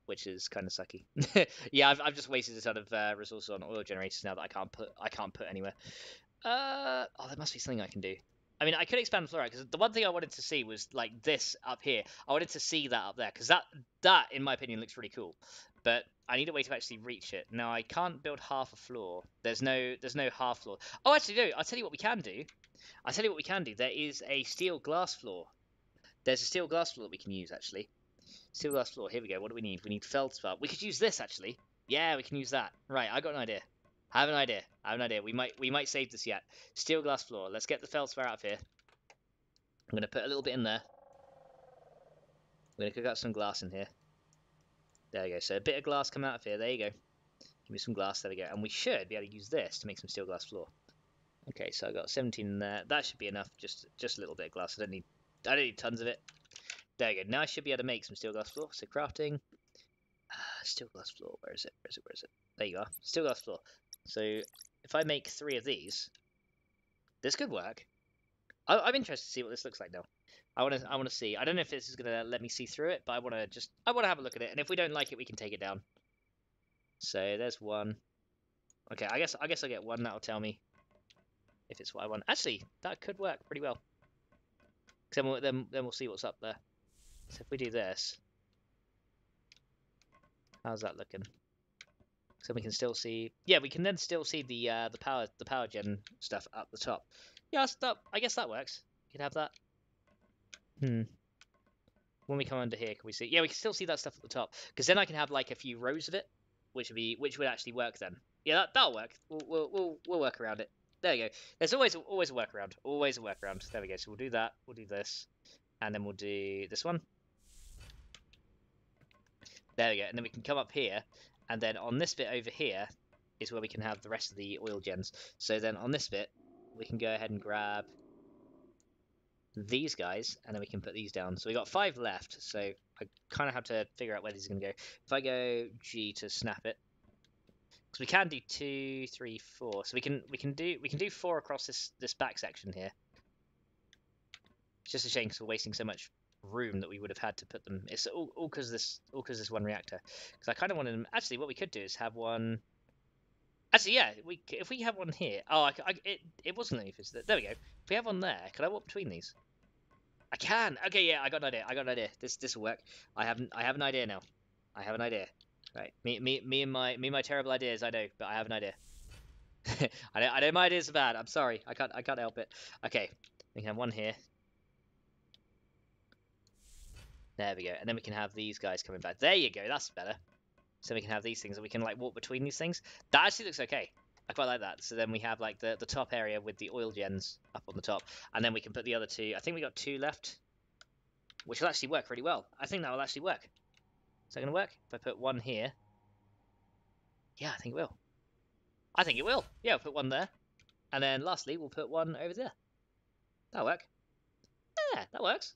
which is kind of sucky. Yeah, I've just wasted a ton of resources on oil generators now that I can't put anywhere. Oh, there must be something I can do. I mean, I could expand the floor out because the one thing I wanted to see was like this up here. I wanted to see that up there because that, in my opinion, looks really cool. But I need a way to actually reach it. Now I can't build half a floor. There's no half floor. Oh, actually, no. I'll tell you what we can do. I'll tell you what we can do. There is a steel glass floor. There's a steel glass floor that we can use actually. Steel glass floor. Here we go. What do we need? We need feldspar. We could use this actually. Yeah, we can use that. Right, I got an idea. I have an idea. I have an idea. We might save this yet. Steel glass floor. Let's get the feldspar out of here. I'm gonna put a little bit in there. I'm gonna cook up some glass in here. There we go. So a bit of glass coming out of here. There you go. Give me some glass. There we go. And we should be able to use this to make some steel glass floor. Okay, so I got 17 in there. That should be enough. Just a little bit of glass. I don't need tons of it. There you go. Now I should be able to make some steel glass floor. So crafting. Steel glass floor. Where is it? Where is it? Where is it? There you are. Steel glass floor. So if I make 3 of these, this could work. I'm interested to see what this looks like now. I want to see. I don't know if this is gonna let me see through it, but I want to have a look at it. And if we don't like it, we can take it down. So there's one. Okay, I guess I get one. That'll tell me if it's what I want. Actually, that could work pretty well. Then we'll see what's up there. So if we do this, how's that looking? So we can still see. Yeah, we can then still see the power gen stuff up the top. Yeah, I guess that works. You can have that. When we come under here, can we see? Yeah, we can still see that stuff at the top. Because then I can have like a few rows of it, which would actually work then. Yeah, that'll work. We'll work around it. There you go. There's always a workaround. Always a workaround. There we go. So we'll do that. We'll do this, and then we'll do this one. There we go. And then we can come up here, and then on this bit over here is where we can have the rest of the oil gens. So then on this bit, we can go ahead and grab these guys, and then we can put these down. So we got 5 left. So I kind of have to figure out where these are going to go. If I go G to snap it, because we can do 2, 3, 4. So we can do 4 across this back section here. It's just a shame because we're wasting so much room that we would have had to put them. It's all because this one reactor. Because I kind of wanted them. Actually, what we could do is have one. Actually, yeah, if we have one here. Oh, it wasn't letting me fix it. There we go. If we have one there, can I walk between these? I can. Okay, yeah, I got an idea. This will work. I have an idea now. I have an idea. Right, me and my terrible ideas. I know, but I have an idea. I know my ideas are bad. I'm sorry. I can't help it. Okay, we can have one here. There we go, and then we can have these guys coming back. There you go. That's better. So we can have these things, and we can like walk between these things. That actually looks okay. I quite like that. So then we have like the top area with the oil gens up on the top, and then we can put the other 2. I think we got 2 left, which will actually work really well. I think that will actually work. Is that going to work? If I put one here, yeah, I think it will. I think it will. Yeah, we'll put one there, and then lastly we'll put one over there. That'll work. Yeah, that works.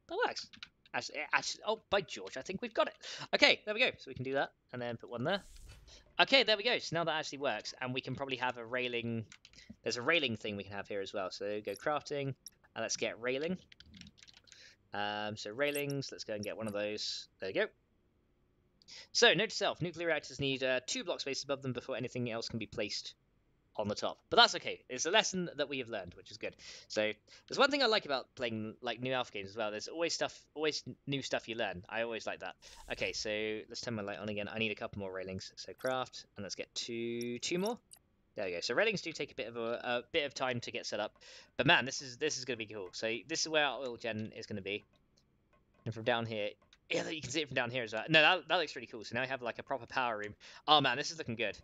That works. Actually, oh, by George, I think we've got it. Okay, there we go. So we can do that, and then put one there. Okay, there we go. So now that actually works, and we can probably have a railing. There's a railing thing we can have here as well. So go crafting, and let's get railing. So railings, let's go and get one of those. There you go. So note to self, nuclear reactors need 2 block spaces above them before anything else can be placed on the top. But that's okay. It's a lesson that we have learned, which is good. So there's one thing I like about playing like new alpha games as well. There's always new stuff you learn. I always like that. Okay, so let's turn my light on again. I need a couple more railings. So craft, and let's get two more. There we go. So railings do take a bit of time to get set up, but man, this is going to be cool. So this is where our oil gen is going to be, and from down here, yeah, you can see it from down here as well. No, that looks really cool. So now we have like a proper power room. Oh man, this is looking good.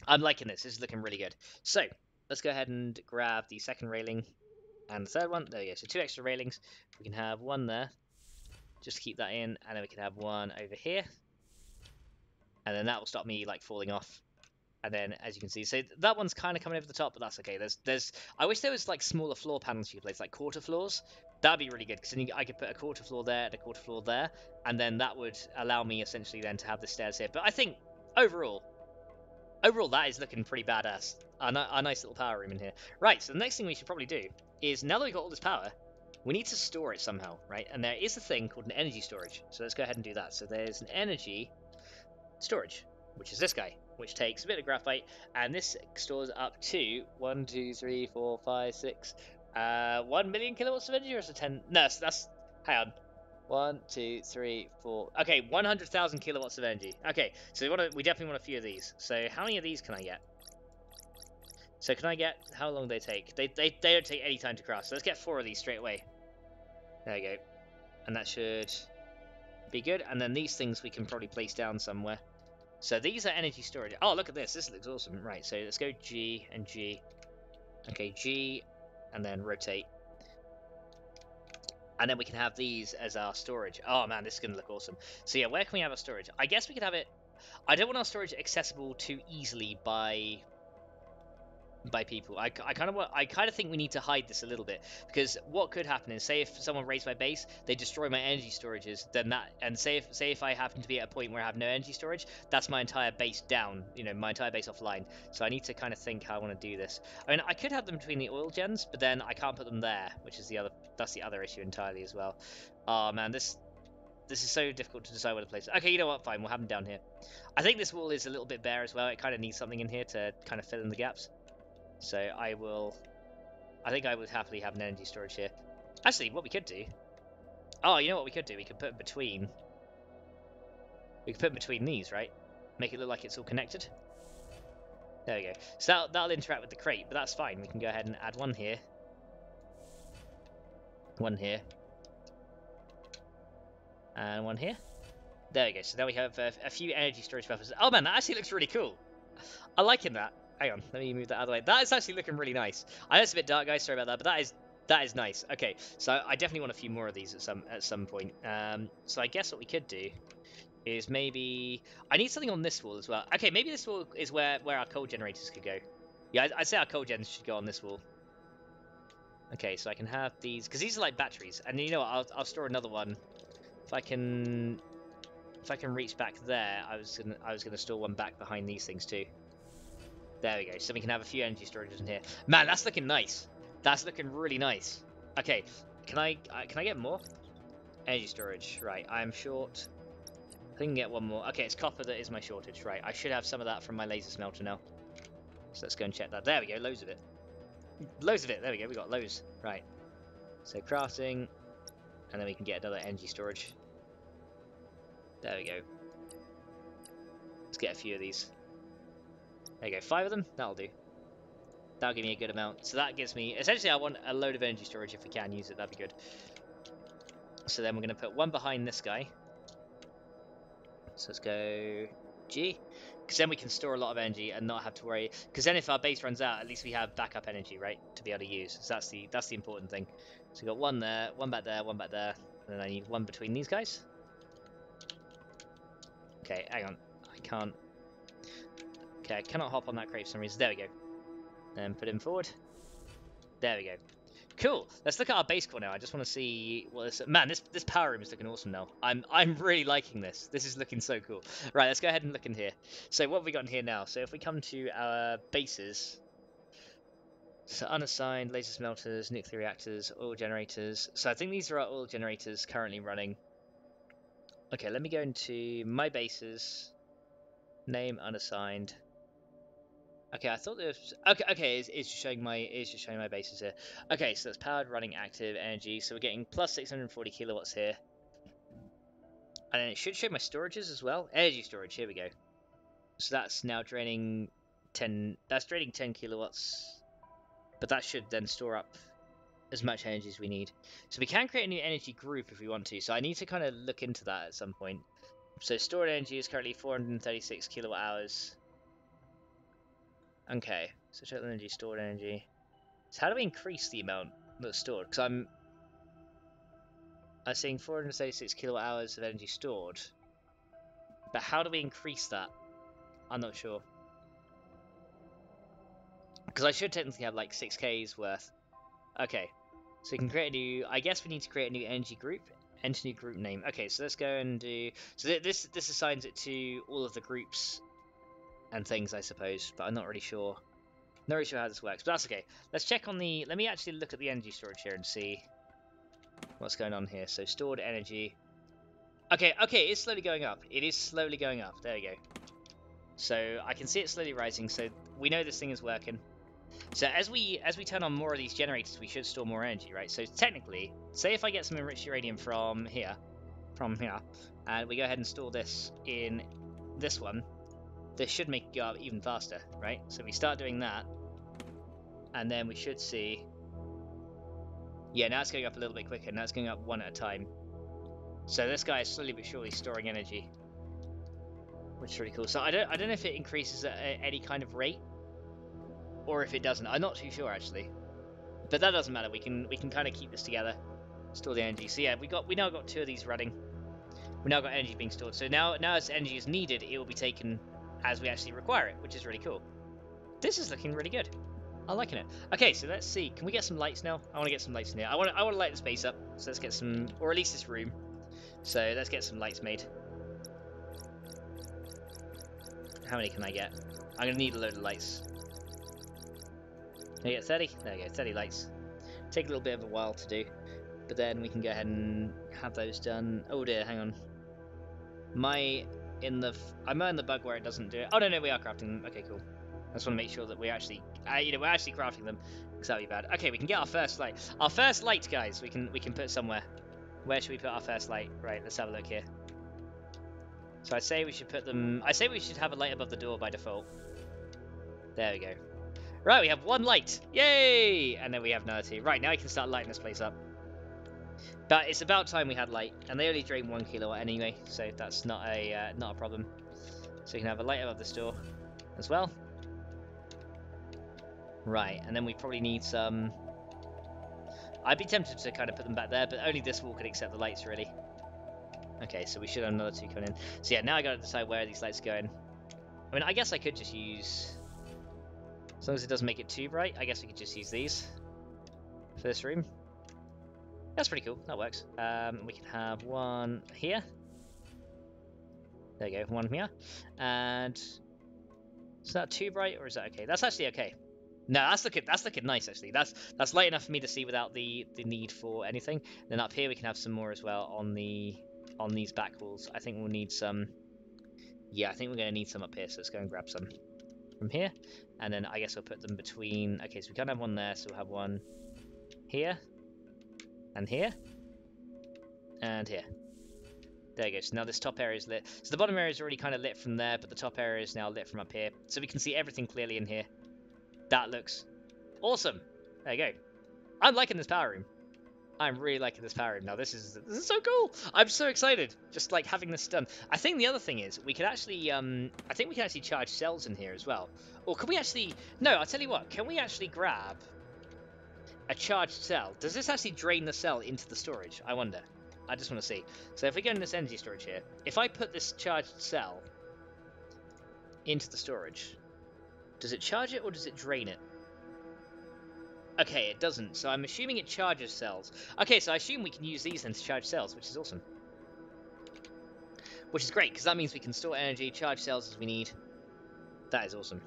I'm liking this. This is looking really good. So let's go ahead and grab the second railing and the third one. There we go. So 2 extra railings. We can have one there, just to keep that in, and then we can have one over here, and then that will stop me like falling off. And then, as you can see, so that one's kind of coming over the top, but that's okay. I wish there was like smaller floor panels you could place, like quarter floors. That'd be really good, because then I could put a quarter floor there and a quarter floor there, and then that would allow me essentially then to have the stairs here. But I think overall, that is looking pretty badass. A nice little power room in here. Right, so the next thing we should probably do is, now that we've got all this power, We need to store it somehow, right? And there is a thing called an energy storage. So let's go ahead and do that. So there's an energy storage, which is this guy, which takes a bit of graphite, and this stores up to 1, 2, 3, 4, 5, 6, 1 million kilowatts of energy, or is it 10? No, that's hang on. 1, 2, 3, 4. Okay, 100,000 kilowatts of energy. Okay, so we definitely want a few of these. So how many of these can I get? So can I get, how long do they take? They don't take any time to craft. So let's get 4 of these straight away. There we go. And that should be good. And then these things we can probably place down somewhere. So these are energy storage. Oh, look at this. This looks awesome. Right, so let's go G and G. Okay, G, and then rotate. And then we can have these as our storage. Oh man, this is going to look awesome. So yeah, where can we have our storage? I guess we could have it... I don't want our storage accessible too easily by people. I kind of think we need to hide this a little bit, because what could happen is, say if someone raids my base, they destroy my energy storages, then that, and say if I happen to be at a point where I have no energy storage, that's my entire base down, you know, my entire base offline. So I need to kind of think how I want to do this. I mean, I could have them between the oil gens, but then I can't put them there, which is that's the other issue entirely as well. Oh man, this is so difficult to decide where to place it. Okay, you know what, fine, we'll have them down here. I think this wall is a little bit bare as well. It kind of needs something in here to kind of fill in the gaps. So I think I would happily have an energy storage here. Actually, what we could do... Oh, you know what we could do? We could put between these, right? Make it look like it's all connected. There we go. So that'll interact with the crate, but that's fine. We can go ahead and add one here. One here. And one here. There we go. So now we have a few energy storage buffers. Oh man, that actually looks really cool. I like that. Hang on, let me move that out of the way. That is actually looking really nice. I know it's a bit dark, guys. Sorry about that, but that is nice. Okay, so I definitely want a few more of these at some point. So I guess what we could do is maybe I need something on this wall as well. Okay, maybe this wall is where our coal generators could go. Yeah, I'd say our coal gens should go on this wall. Okay, so I can have these because these are like batteries, and you know what? I'll store another one if I can reach back there. I was gonna store one back behind these things too. There we go. So we can have a few energy storages in here. Man, that's looking nice. That's looking really nice. Okay, can I get more energy storage? Right, I'm short. I think I can get one more. Okay, it's copper that is my shortage. Right, I should have some of that from my laser smelter now. So let's go and check that. There we go. Loads of it. Loads of it. There we go. We got loads. Right. So crafting, and then we can get another energy storage. There we go. Let's get a few of these. There you go, 5 of them, that'll do. That'll give me a good amount. So that gives me, essentially I want a load of energy storage if we can use it, that'd be good. So then we're going to put one behind this guy. So let's go G. Because then we can store a lot of energy and not have to worry. Because then if our base runs out, at least we have backup energy, right? To be able to use. So that's the important thing. So we've got one there, one back there, one back there. And then I need one between these guys. Okay, hang on. I can't. Okay, I cannot hop on that crate for some reason. There we go. Then put him forward. There we go. Cool. Let's look at our base core now. I just want to see what this... Man, this power room is looking awesome now. I'm really liking this. This is looking so cool. Right, let's go ahead and look in here. So what have we got in here now? So if we come to our bases... So unassigned, laser smelters, nuclear reactors, oil generators. So I think these are our oil generators currently running. Okay, let me go into my bases. Name unassigned. Okay, I thought there was... Okay, it's just showing my bases here. Okay, so that's powered, running, active, energy. So we're getting plus 640 kilowatts here. And then it should show my storages as well. Energy storage, here we go. So that's now draining 10... That's draining 10 kilowatts. But that should then store up as much energy as we need. So we can create a new energy group if we want to. So I need to kind of look into that at some point. So stored energy is currently 436 kilowatt hours. Okay, so total energy, stored energy. So how do we increase the amount that's stored? Because I'm seeing 436 kilowatt hours of energy stored. But how do we increase that? I'm not sure. Because I should technically have like 6K's worth. Okay, so we can create a new... I guess we need to create a new energy group. Enter new group name. Okay, so let's go and do... So this assigns it to all of the groups and things, I suppose, but I'm not really sure. Not really sure how this works, but that's okay. Let's check on the... Let me actually look at the energy storage here and see what's going on here. So stored energy. Okay, it's slowly going up. It is slowly going up. There we go. So I can see it slowly rising. So we know this thing is working. So as we turn on more of these generators, we should store more energy, right? So technically, say if I get some enriched uranium from here, and we go ahead and store this in this one, this should make it go up even faster, right? So we start doing that, and then we should see, yeah, now it's going up a little bit quicker. Now it's going up one at a time. So this guy is slowly but surely storing energy, which is really cool. So I don't know if it increases at any kind of rate, or if it doesn't. I'm not too sure actually, but that doesn't matter. We can kind of keep this together, store the energy. So yeah, we now got 2 of these running. We now got energy being stored. So now as energy is needed, it will be taken as we actually require it, which is really cool. This is looking really good. I'm liking it. Okay, so let's see. Can we get some lights now? I want to get some lights in here. I want to light the space up. So let's get some, or at least this room. So let's get some lights made. How many can I get? I'm gonna need a load of lights. Can I get 30? There we go, 30 lights. Take a little bit of a while to do, but then we can go ahead and have those done. Oh dear, hang on. Am I in the bug where it doesn't do it? Oh no, we are crafting them. Okay, cool. I just want to make sure that we actually, we're actually crafting them, because that'd be bad. Okay, we can get our first light. Our first light, guys. We can put somewhere. Where should we put our first light? Right, let's have a look here. So I'd say we should put them. I say we should have a light above the door by default. There we go. Right, we have 1 light. Yay! And then we have another 2. Right, now we can start lighting this place up. But it's about time we had light, and they only drain 1 kilowatt anyway, so that's not a problem. So we can have a light above this door as well. Right, and then we probably need some. I'd be tempted to kind of put them back there, but only this wall could accept the lights, really. Okay, so we should have another 2 coming in. So yeah, now I gotta decide where these lights are going. I mean, I guess I could just use, as long as it doesn't make it too bright, I guess we could just use these for this room. That's pretty cool. That works. We can have 1 here. There you go, 1 here. And is that too bright, or is that okay? That's actually okay. No, that's looking nice actually. That's light enough for me to see without the need for anything. Then up here we can have some more as well on these back walls. I think we'll need some. Yeah, I think we're going to need some up here. So let's go and grab some from here, and then I guess we'll put them between. Okay, so we can't have 1 there, so we'll have 1 here, and here, and here. There you go. So now this top area is lit. So the bottom area is already kind of lit from there, but the top area is now lit from up here, so we can see everything clearly in here. That looks awesome. There you go. I'm liking this power room. I'm really liking this power room. Now this is so cool. I'm so excited. Just like having this done. I think the other thing is we could actually I think we can actually charge cells in here as well. Or can we actually? No, I'll tell you what. Can we actually grab a charged cell? Does this actually drain the cell into the storage? I wonder. I just want to see. So if we go in this energy storage here, if I put this charged cell into the storage, does it charge it or does it drain it? Okay, it doesn't, so I'm assuming it charges cells. Okay, so I assume we can use these then to charge cells, which is awesome. Which is great, because that means we can store energy, charge cells as we need. That is awesome.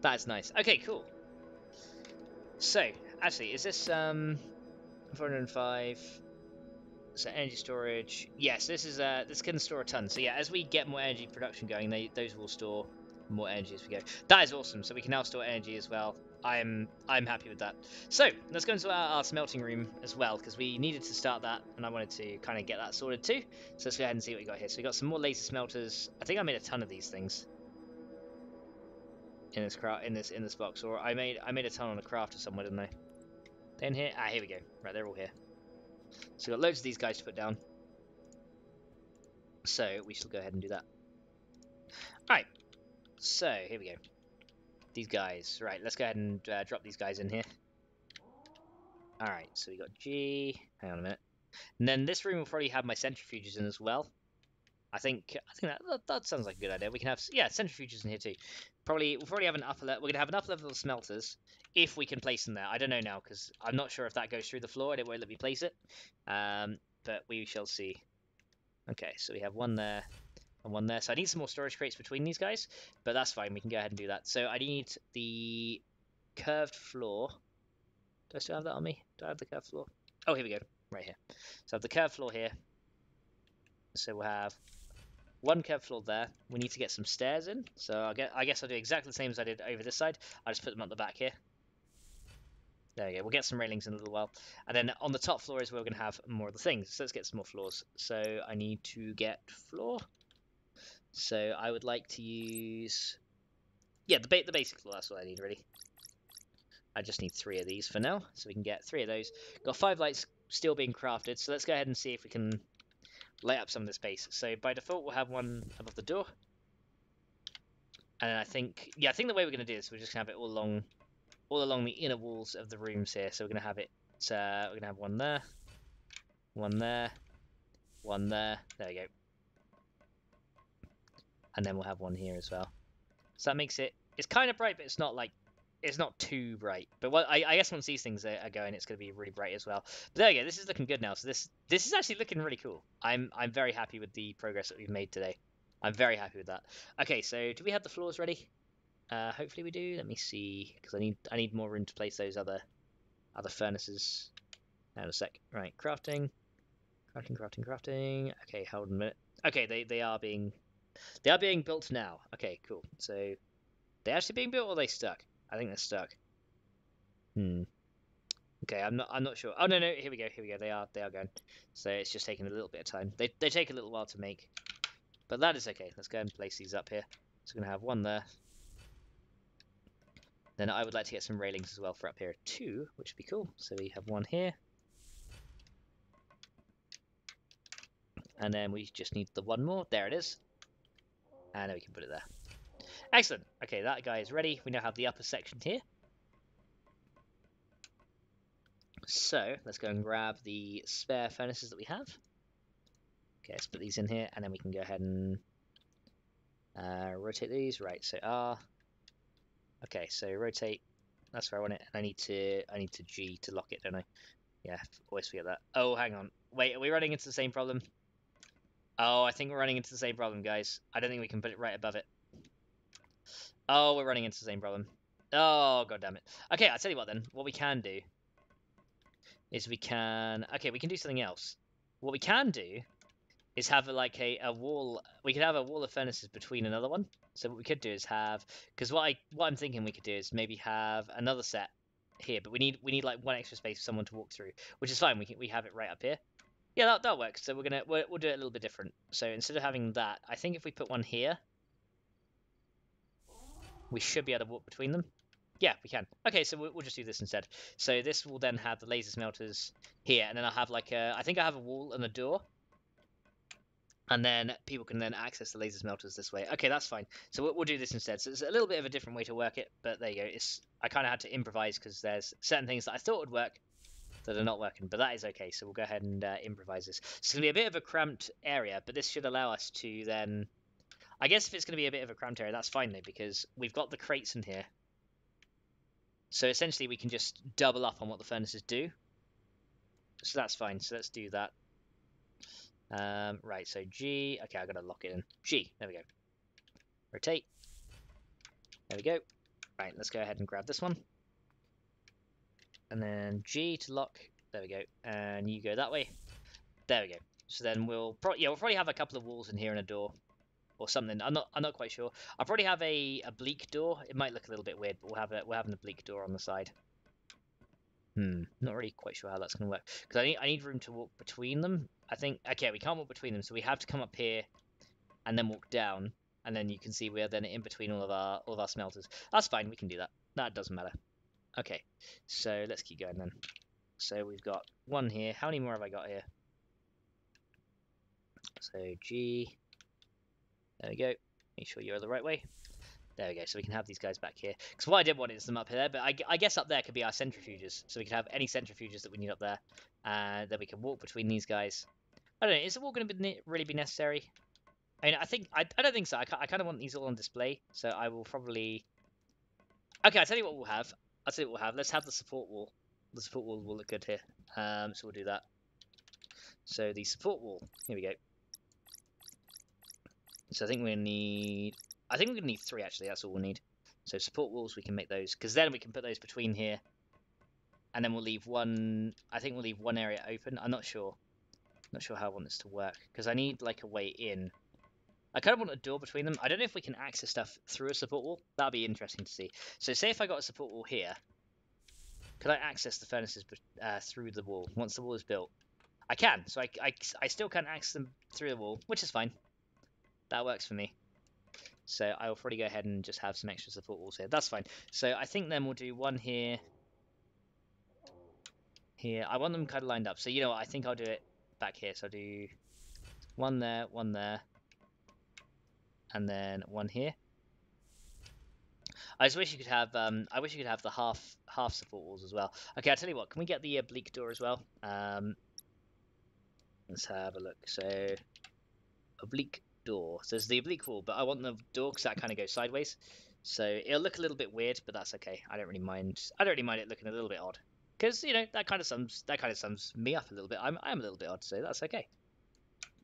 That is nice. Okay, cool. So, actually, is this 405? So energy storage. Yes, this is this can store a ton. So yeah, as we get more energy production going, those will store more energy as we go. That is awesome. So we can now store energy as well. I'm happy with that. So let's go into our smelting room as well, because we needed to start that, and I wanted to kind of get that sorted too. So let's go ahead and see what we got here. So we got some more laser smelters. I think I made a ton of these things in this box, or I made a ton on a crafter somewhere, didn't I? They in here? Ah, here we go. Right, they're all here. So we've got loads of these guys to put down. So we shall go ahead and do that. Alright. So here we go. These guys. Right, let's go ahead and drop these guys in here. Alright, so we got G. Hang on a minute. And then this room will probably have my centrifuges in as well. I think that sounds like a good idea. We can have centrifuges in here too. We'll probably have an upper level. We're gonna have an upper level of smelters if we can place them there. I don't know now because I'm not sure if that goes through the floor and it won't let me place it. But we shall see. Okay, so we have 1 there and 1 there. So I need some more storage crates between these guys, but that's fine. We can go ahead and do that. So I need the curved floor. Do I still have that on me? Do I have the curved floor? Oh, here we go. right here. So I have the curved floor here. So we'll have one curved floor there. We need to get some stairs in. So I guess I'll do exactly the same as I did over this side. I'll just put them at the back here. There we go. We'll get some railings in a little while. And then on the top floor is where we're going to have more of the things. So let's get some more floors. So I need to get floor. So I would like to use... Yeah, the basic floor. That's what I need, really. I just need 3 of these for now. So we can get 3 of those. Got 5 lights still being crafted. So let's go ahead and see if we can light up some of the space. So by default, we'll have one above the door. And then I think the way we're going to do this, we're just going to have it all along the inner walls of the rooms here. So we're going to have it, we're going to have one there, one there, one there. There we go. And then we'll have one here as well. So that makes it, it's kind of bright, but it's not like, it's not too bright. But I guess once these things are going, it's going to be really bright as well. But there we go. This is looking good now. So this is actually looking really cool. I'm very happy with the progress that we've made today. I'm very happy with that. Okay, so do we have the floors ready? Hopefully we do. Let me see, because I need more room to place those other furnaces. Hang on a sec. Right, crafting. Okay, hold on a minute. Okay, they are being built now. Okay, cool. So they're actually being built, or are they stuck? I think they're stuck. Okay, I'm not sure. Oh no, here we go. They are going. So it's just taking a little bit of time. They take a little while to make, but that is okay. Let's go and place these up here. So we're gonna have one there. Then I would like to get some railings as well for up here too, which would be cool. So we have one here. And then we just need the one more. There it is. And then we can put it there. Excellent. Okay, that guy is ready. We now have the upper section here. So let's go and grab the spare furnaces that we have. Okay, let's put these in here, and then we can go ahead and rotate these. Right, so R. Okay, so rotate. That's where I want it. And I need to G to lock it, don't I? Yeah, always forget that. Oh, hang on. Wait, are we running into the same problem? Oh, I think we're running into the same problem, guys. I don't think we can put it right above it. Oh, we're running into the same problem. Oh, god damn it. Okay, I'll tell you what then. What we can do is we can... Okay, we can do something else. What we can do is have like a wall. We could have a wall of furnaces between another one. So what we could do is have... Because what I'm thinking we could do is maybe have another set here. But we need like one extra space for someone to walk through. Which is fine. We have it right up here. Yeah, that works. So we'll do it a little bit different. So instead of having that, I think if we put one here, we should be able to walk between them. Yeah, we can. Okay, so we'll just do this instead. So this will then have the laser smelters here, and then I'll have like I think I have a wall and a door, and then people can then access the laser smelters this way. Okay, that's fine. So we'll do this instead. So it's a little bit of a different way to work it, but there you go. I kind of had to improvise because there's certain things that I thought would work that are not working, but that is okay. So we'll go ahead and improvise this. It's going to be a bit of a cramped area, but this should allow us to then... I guess if it's going to be a bit of a cramped area, that's fine though, because we've got the crates in here. So essentially we can just double up on what the furnaces do. So that's fine. So let's do that. Right, so G. Okay, I've got to lock it in. G. There we go. Rotate. There we go. Right, let's go ahead and grab this one. And then G to lock. There we go. And you go that way. There we go. So then we'll probably have a couple of walls in here and a door or something. I'm not quite sure. I'll probably have a oblique door. It might look a little bit weird, but we'll have an oblique door on the side. Not really quite sure how that's going to work because I need room to walk between them. I think okay, we can't walk between them, so we have to come up here and then walk down, and then you can see we're then in between all of our smelters. That's fine. We can do that. That doesn't matter. Okay, so let's keep going then. So we've got one here. How many more have I got here? So G. There we go. Make sure you're the right way. There we go. So we can have these guys back here. Because what I did want is them up here, but I guess up there could be our centrifuges. So we can have any centrifuges that we need up there. And then we can walk between these guys. I don't know. Is the wall going to really be necessary? I mean, I don't think so. I kind of want these all on display. So I will probably... Okay, I'll tell you what we'll have. Let's have the support wall. The support wall will look good here. So we'll do that. So the support wall. Here we go. So I think we're going to need 3 actually. That's all we'll need. So support walls, we can make those because then we can put those between here and then we'll leave one. I think we'll leave one area open. I'm not sure. Not sure how I want this to work because I need like a way in. I kind of want a door between them. I don't know if we can access stuff through a support wall. That'd be interesting to see. So say if I got a support wall here, could I access the furnaces through the wall once the wall is built? I can. So I still can't access them through the wall, which is fine. That works for me. So I will probably go ahead and just have some extra support walls here. That's fine. So I think then we'll do one here. Here. I want them kind of lined up. So you know what? I think I'll do it back here. So I'll do one there, and then one here. I just wish you could have. I wish you could have the half support walls as well. Okay, I'll tell you what. Can we get the oblique door as well? Let's have a look. So oblique door. So there's the oblique wall, but I want the door because that kind of goes sideways. So it'll look a little bit weird, but that's okay. I don't really mind. I don't really mind it looking a little bit odd, because you know that kind of sums me up a little bit. I'm a little bit odd, so that's okay.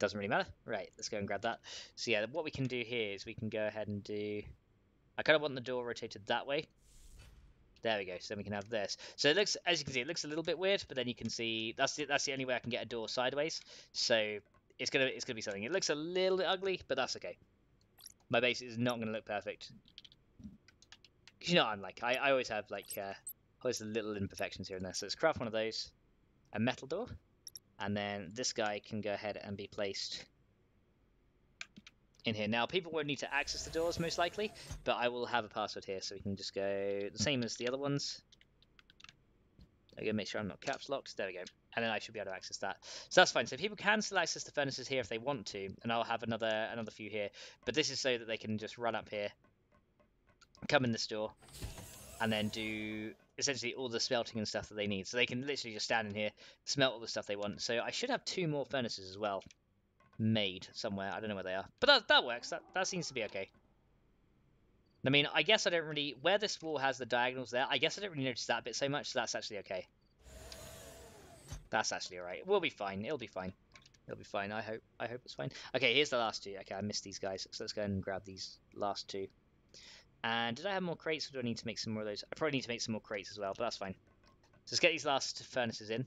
Doesn't really matter. Right, let's go and grab that. So yeah, what we can do here is we can go ahead and do. I kind of want the door rotated that way. There we go. So then we can have this. So it looks, as you can see, it looks a little bit weird, but then you can see that's the only way I can get a door sideways. So it's gonna be something. It looks a little bit ugly, but that's okay. My base is not gonna look perfect. You know what I'm like. I always have like always little imperfections here and there. So let's craft one of those, a metal door, and then this guy can go ahead and be placed in here. Now people won't need to access the doors most likely, but I will have a password here, so we can just go the same as the other ones. I'm gonna make sure I'm not caps locked. There we go. And then I should be able to access that. So that's fine. So people can still access the furnaces here if they want to, and I'll have another few here. But this is so that they can just run up here, come in this door, and then do essentially all the smelting and stuff that they need. So they can literally just stand in here, smelt all the stuff they want. So I should have 2 more furnaces as well made somewhere. I don't know where they are, but that works. That seems to be okay. I mean, I guess I don't really, where this wall has the diagonals there, I guess I don't really notice that bit so much, so that's actually okay. That's actually alright. We'll be fine. It'll be fine. It'll be fine. I hope it's fine. Okay, here's the last 2. Okay, I missed these guys, so let's go and grab these last 2. And did I have more crates, or do I need to make some more of those? I probably need to make some more crates as well, but that's fine. So let's get these last furnaces in.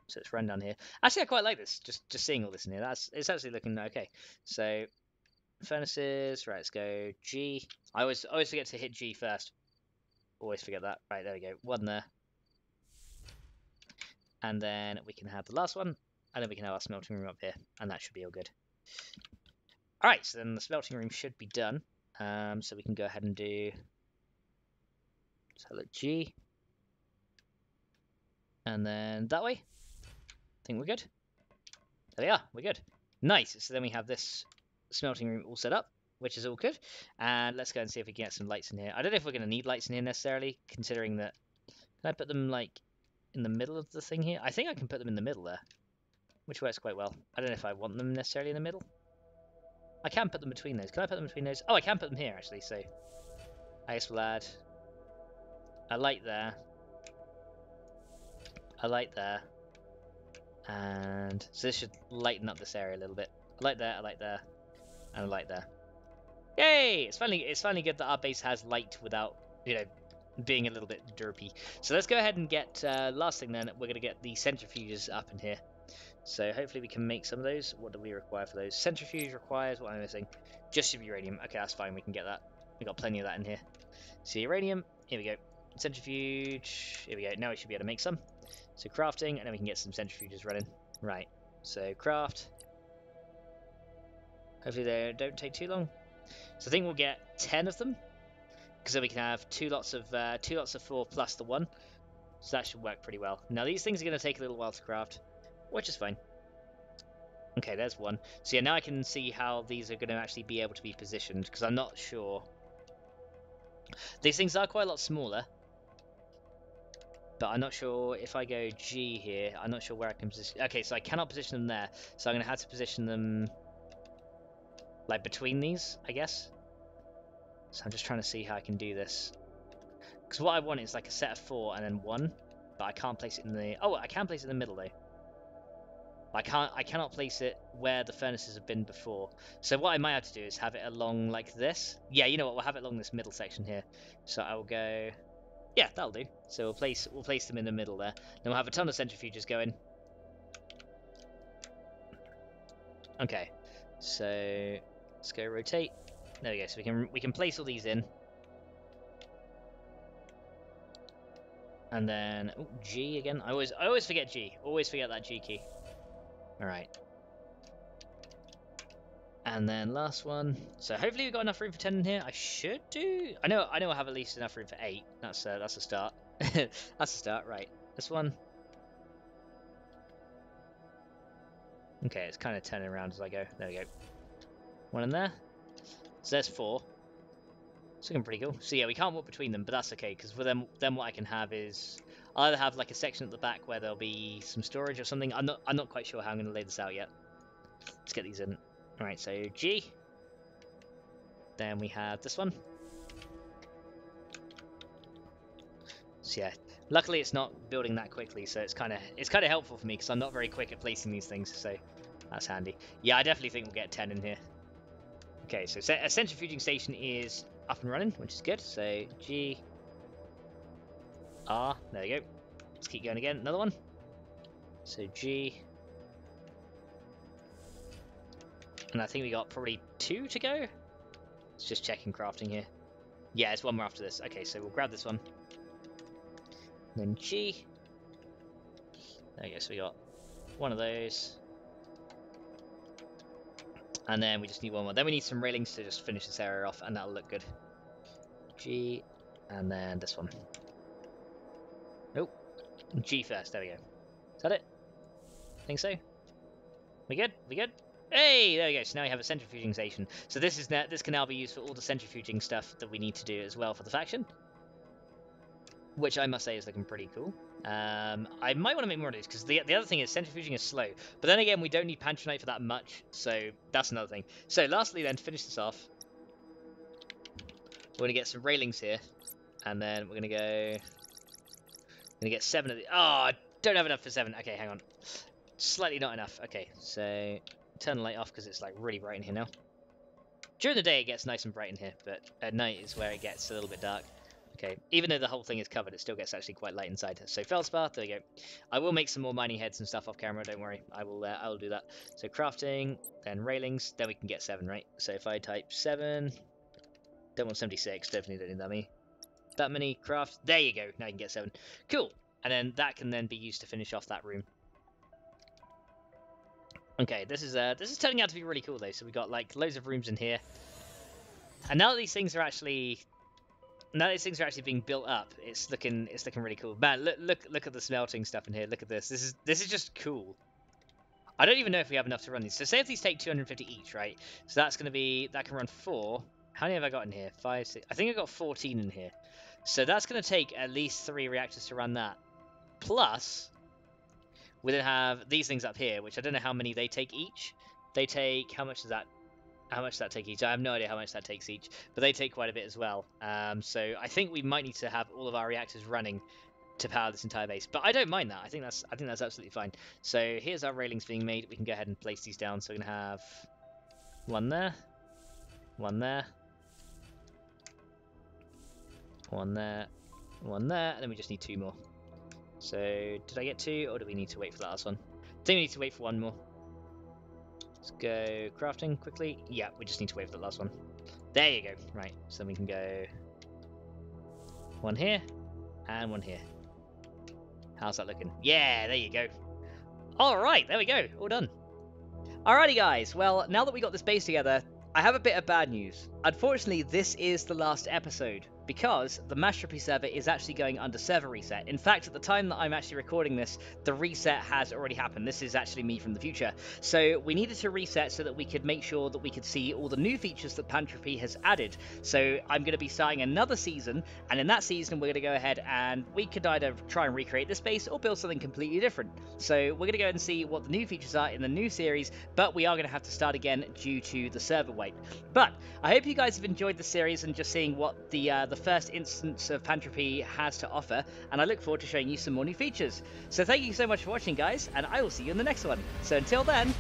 So let's run down here. Actually, I quite like this. Just seeing all this in here. It's actually looking okay. So furnaces. Right, let's go G. I always forget to hit G first. Always forget that. Right, there we go. 1 there. And then we can have the last one. And then we can have our smelting room up here. And that should be all good. Alright, so then the smelting room should be done. So we can go ahead and do. So look G. And then that way. I think we're good. There we are. We're good. Nice. So then we have this smelting room all set up, which is all good. And let's go and see if we can get some lights in here. I don't know if we're going to need lights in here necessarily, considering that. Can I put them like in the middle of the thing here? I think I can put them in the middle there, which works quite well. I don't know if I want them necessarily in the middle. I can put them between those. Can I put them between those? Oh, I can put them here actually. So I guess we'll add a light there, a light there, and so this should lighten up this area a little bit. A light there, a light there, and a light there. Yay! It's finally good that our base has light without, you know, being a little bit derpy. So let's go ahead and get last thing then. We're gonna get the centrifuges up in here. So hopefully we can make some of those. What do we require for those? Centrifuge requires, what am I missing? Just uranium. Okay, that's fine. We can get that. We got plenty of that in here. So uranium. Here we go. Centrifuge. Here we go. Now we should be able to make some. So crafting, and then we can get some centrifuges running. Right. So craft. Hopefully they don't take too long. So I think we'll get 10 of them, because then we can have 2 lots of 4 plus the 1. So that should work pretty well. Now these things are going to take a little while to craft, which is fine. Okay, there's 1. So yeah, now I can see how these are going to actually be able to be positioned, because I'm not sure. These things are quite a lot smaller, but I'm not sure if I go G here. I'm not sure where I can position. Okay, so I cannot position them there, so I'm going to have to position them like between these, I guess. So I'm just trying to see how I can do this, because what I want is like a set of 4 and then 1, but I can't place it in the. Oh, I can place it in the middle though. I cannot place it where the furnaces have been before. So what I might have to do is have it along like this. Yeah, you know what? We'll have it along this middle section here. So I will go Yeah, that'll do. So we'll place them in the middle there. Then we'll have a ton of centrifuges going. Okay, so let's go rotate. There we go. So we can place all these in, and then G again. I always forget G. Always forget that G key. All right. And then last one. So hopefully we've got enough room for 10 in here. I should do. I know I have at least enough room for 8. That's a start. That's a start. Right. This one. Okay, it's kind of turning around as I go. There we go. One in there. So there's 4. It's looking pretty cool. So yeah, we can't walk between them, but that's okay, because for them what I can have is I'll either have like a section at the back where there'll be some storage or something. I'm not quite sure how I'm going to lay this out yet. Let's get these in. Alright, so G. Then we have this one. So yeah, luckily it's not building that quickly, so it's kind of helpful for me because I'm not very quick at placing these things, so that's handy. Yeah, I definitely think we'll get 10 in here. Okay, so a centrifuging station is up and running, which is good. So G, R, there we go. Let's keep going again. Another one. So G. And I think we got probably 2 to go. Let's just checking crafting here. Yeah, it's one more after this. Okay, so we'll grab this one. And then G. There we go, so we got one of those. And then we just need one more. Then we need some railings to just finish this area off, and that'll look good. G, and then this one. Nope. G first, there we go. Is that it? Think so? We good? We good? Hey, there we go. So now we have a centrifuging station. So this can now be used for all the centrifuging stuff that we need to do as well for the faction, which I must say is looking pretty cool. I might want to make more of these because the other thing is centrifuging is slow. But then again, we don't need Pantronite for that much, so that's another thing. So lastly, then to finish this off, we're gonna get some railings here, and then we're gonna get 7 of these. Oh, I don't have enough for 7. Okay, hang on. Slightly not enough. Okay, so turn the light off because it's like really bright in here now. During the day it gets nice and bright in here, but at night is where it gets a little bit dark. Okay, even though the whole thing is covered, it still gets actually quite light inside. So feldspar, there we go. I will make some more mining heads and stuff off camera, don't worry. I will do that. So crafting, then railings, then we can get 7, right? So if I type 7, don't want 76, definitely don't need that many craft. There you go, now you can get 7. Cool, and then that can then be used to finish off that room. Okay, this is turning out to be really cool though. So we got like loads of rooms in here, and now that these things are actually being built up, it's looking really cool. Man, look at the smelting stuff in here. Look at this. This is just cool. I don't even know if we have enough to run these. So say if these take 250 each, right? So that can run 4. How many have I got in here? 5, 6. I think I got 14 in here. So that's going to take at least 3 reactors to run that. Plus, we then have these things up here, which I don't know how many they take each. They take, how much does that take each? I have no idea how much that takes each, but they take quite a bit as well. So I think we might need to have all of our reactors running to power this entire base, but I don't mind that. I think that's absolutely fine. So here's our railings being made. We can go ahead and place these down. So we're gonna have 1 there, 1 there, 1 there, 1 there, and then we just need 2 more. So did I get 2, or do we need to wait for the last one? I think we need to wait for 1 more. Let's go crafting quickly. Yeah, we just need to wait for the last one. There you go. Right, so we can go 1 here and 1 here. How's that looking? Yeah, there you go. All right, there we go. All done. Alrighty, guys. Well, now that we got this base together, I have a bit of bad news. Unfortunately, this is the last episode, because the Mashtropy server is actually going under server reset. In fact, at the time that I'm actually recording this, the reset has already happened. This is actually me from the future. So we needed to reset so that we could make sure that we could see all the new features that Pantropy has added. So I'm going to be starting another season, and in that season we're going to go ahead and we could either try and recreate this base or build something completely different. So we're going to go ahead and see what the new features are in the new series, but we are going to have to start again due to the server wipe. But I hope you guys have enjoyed the series and just seeing what the first instance of Pantropy has to offer, and I look forward to showing you some more new features. So thank you so much for watching, guys, and I will see you in the next one. So until then,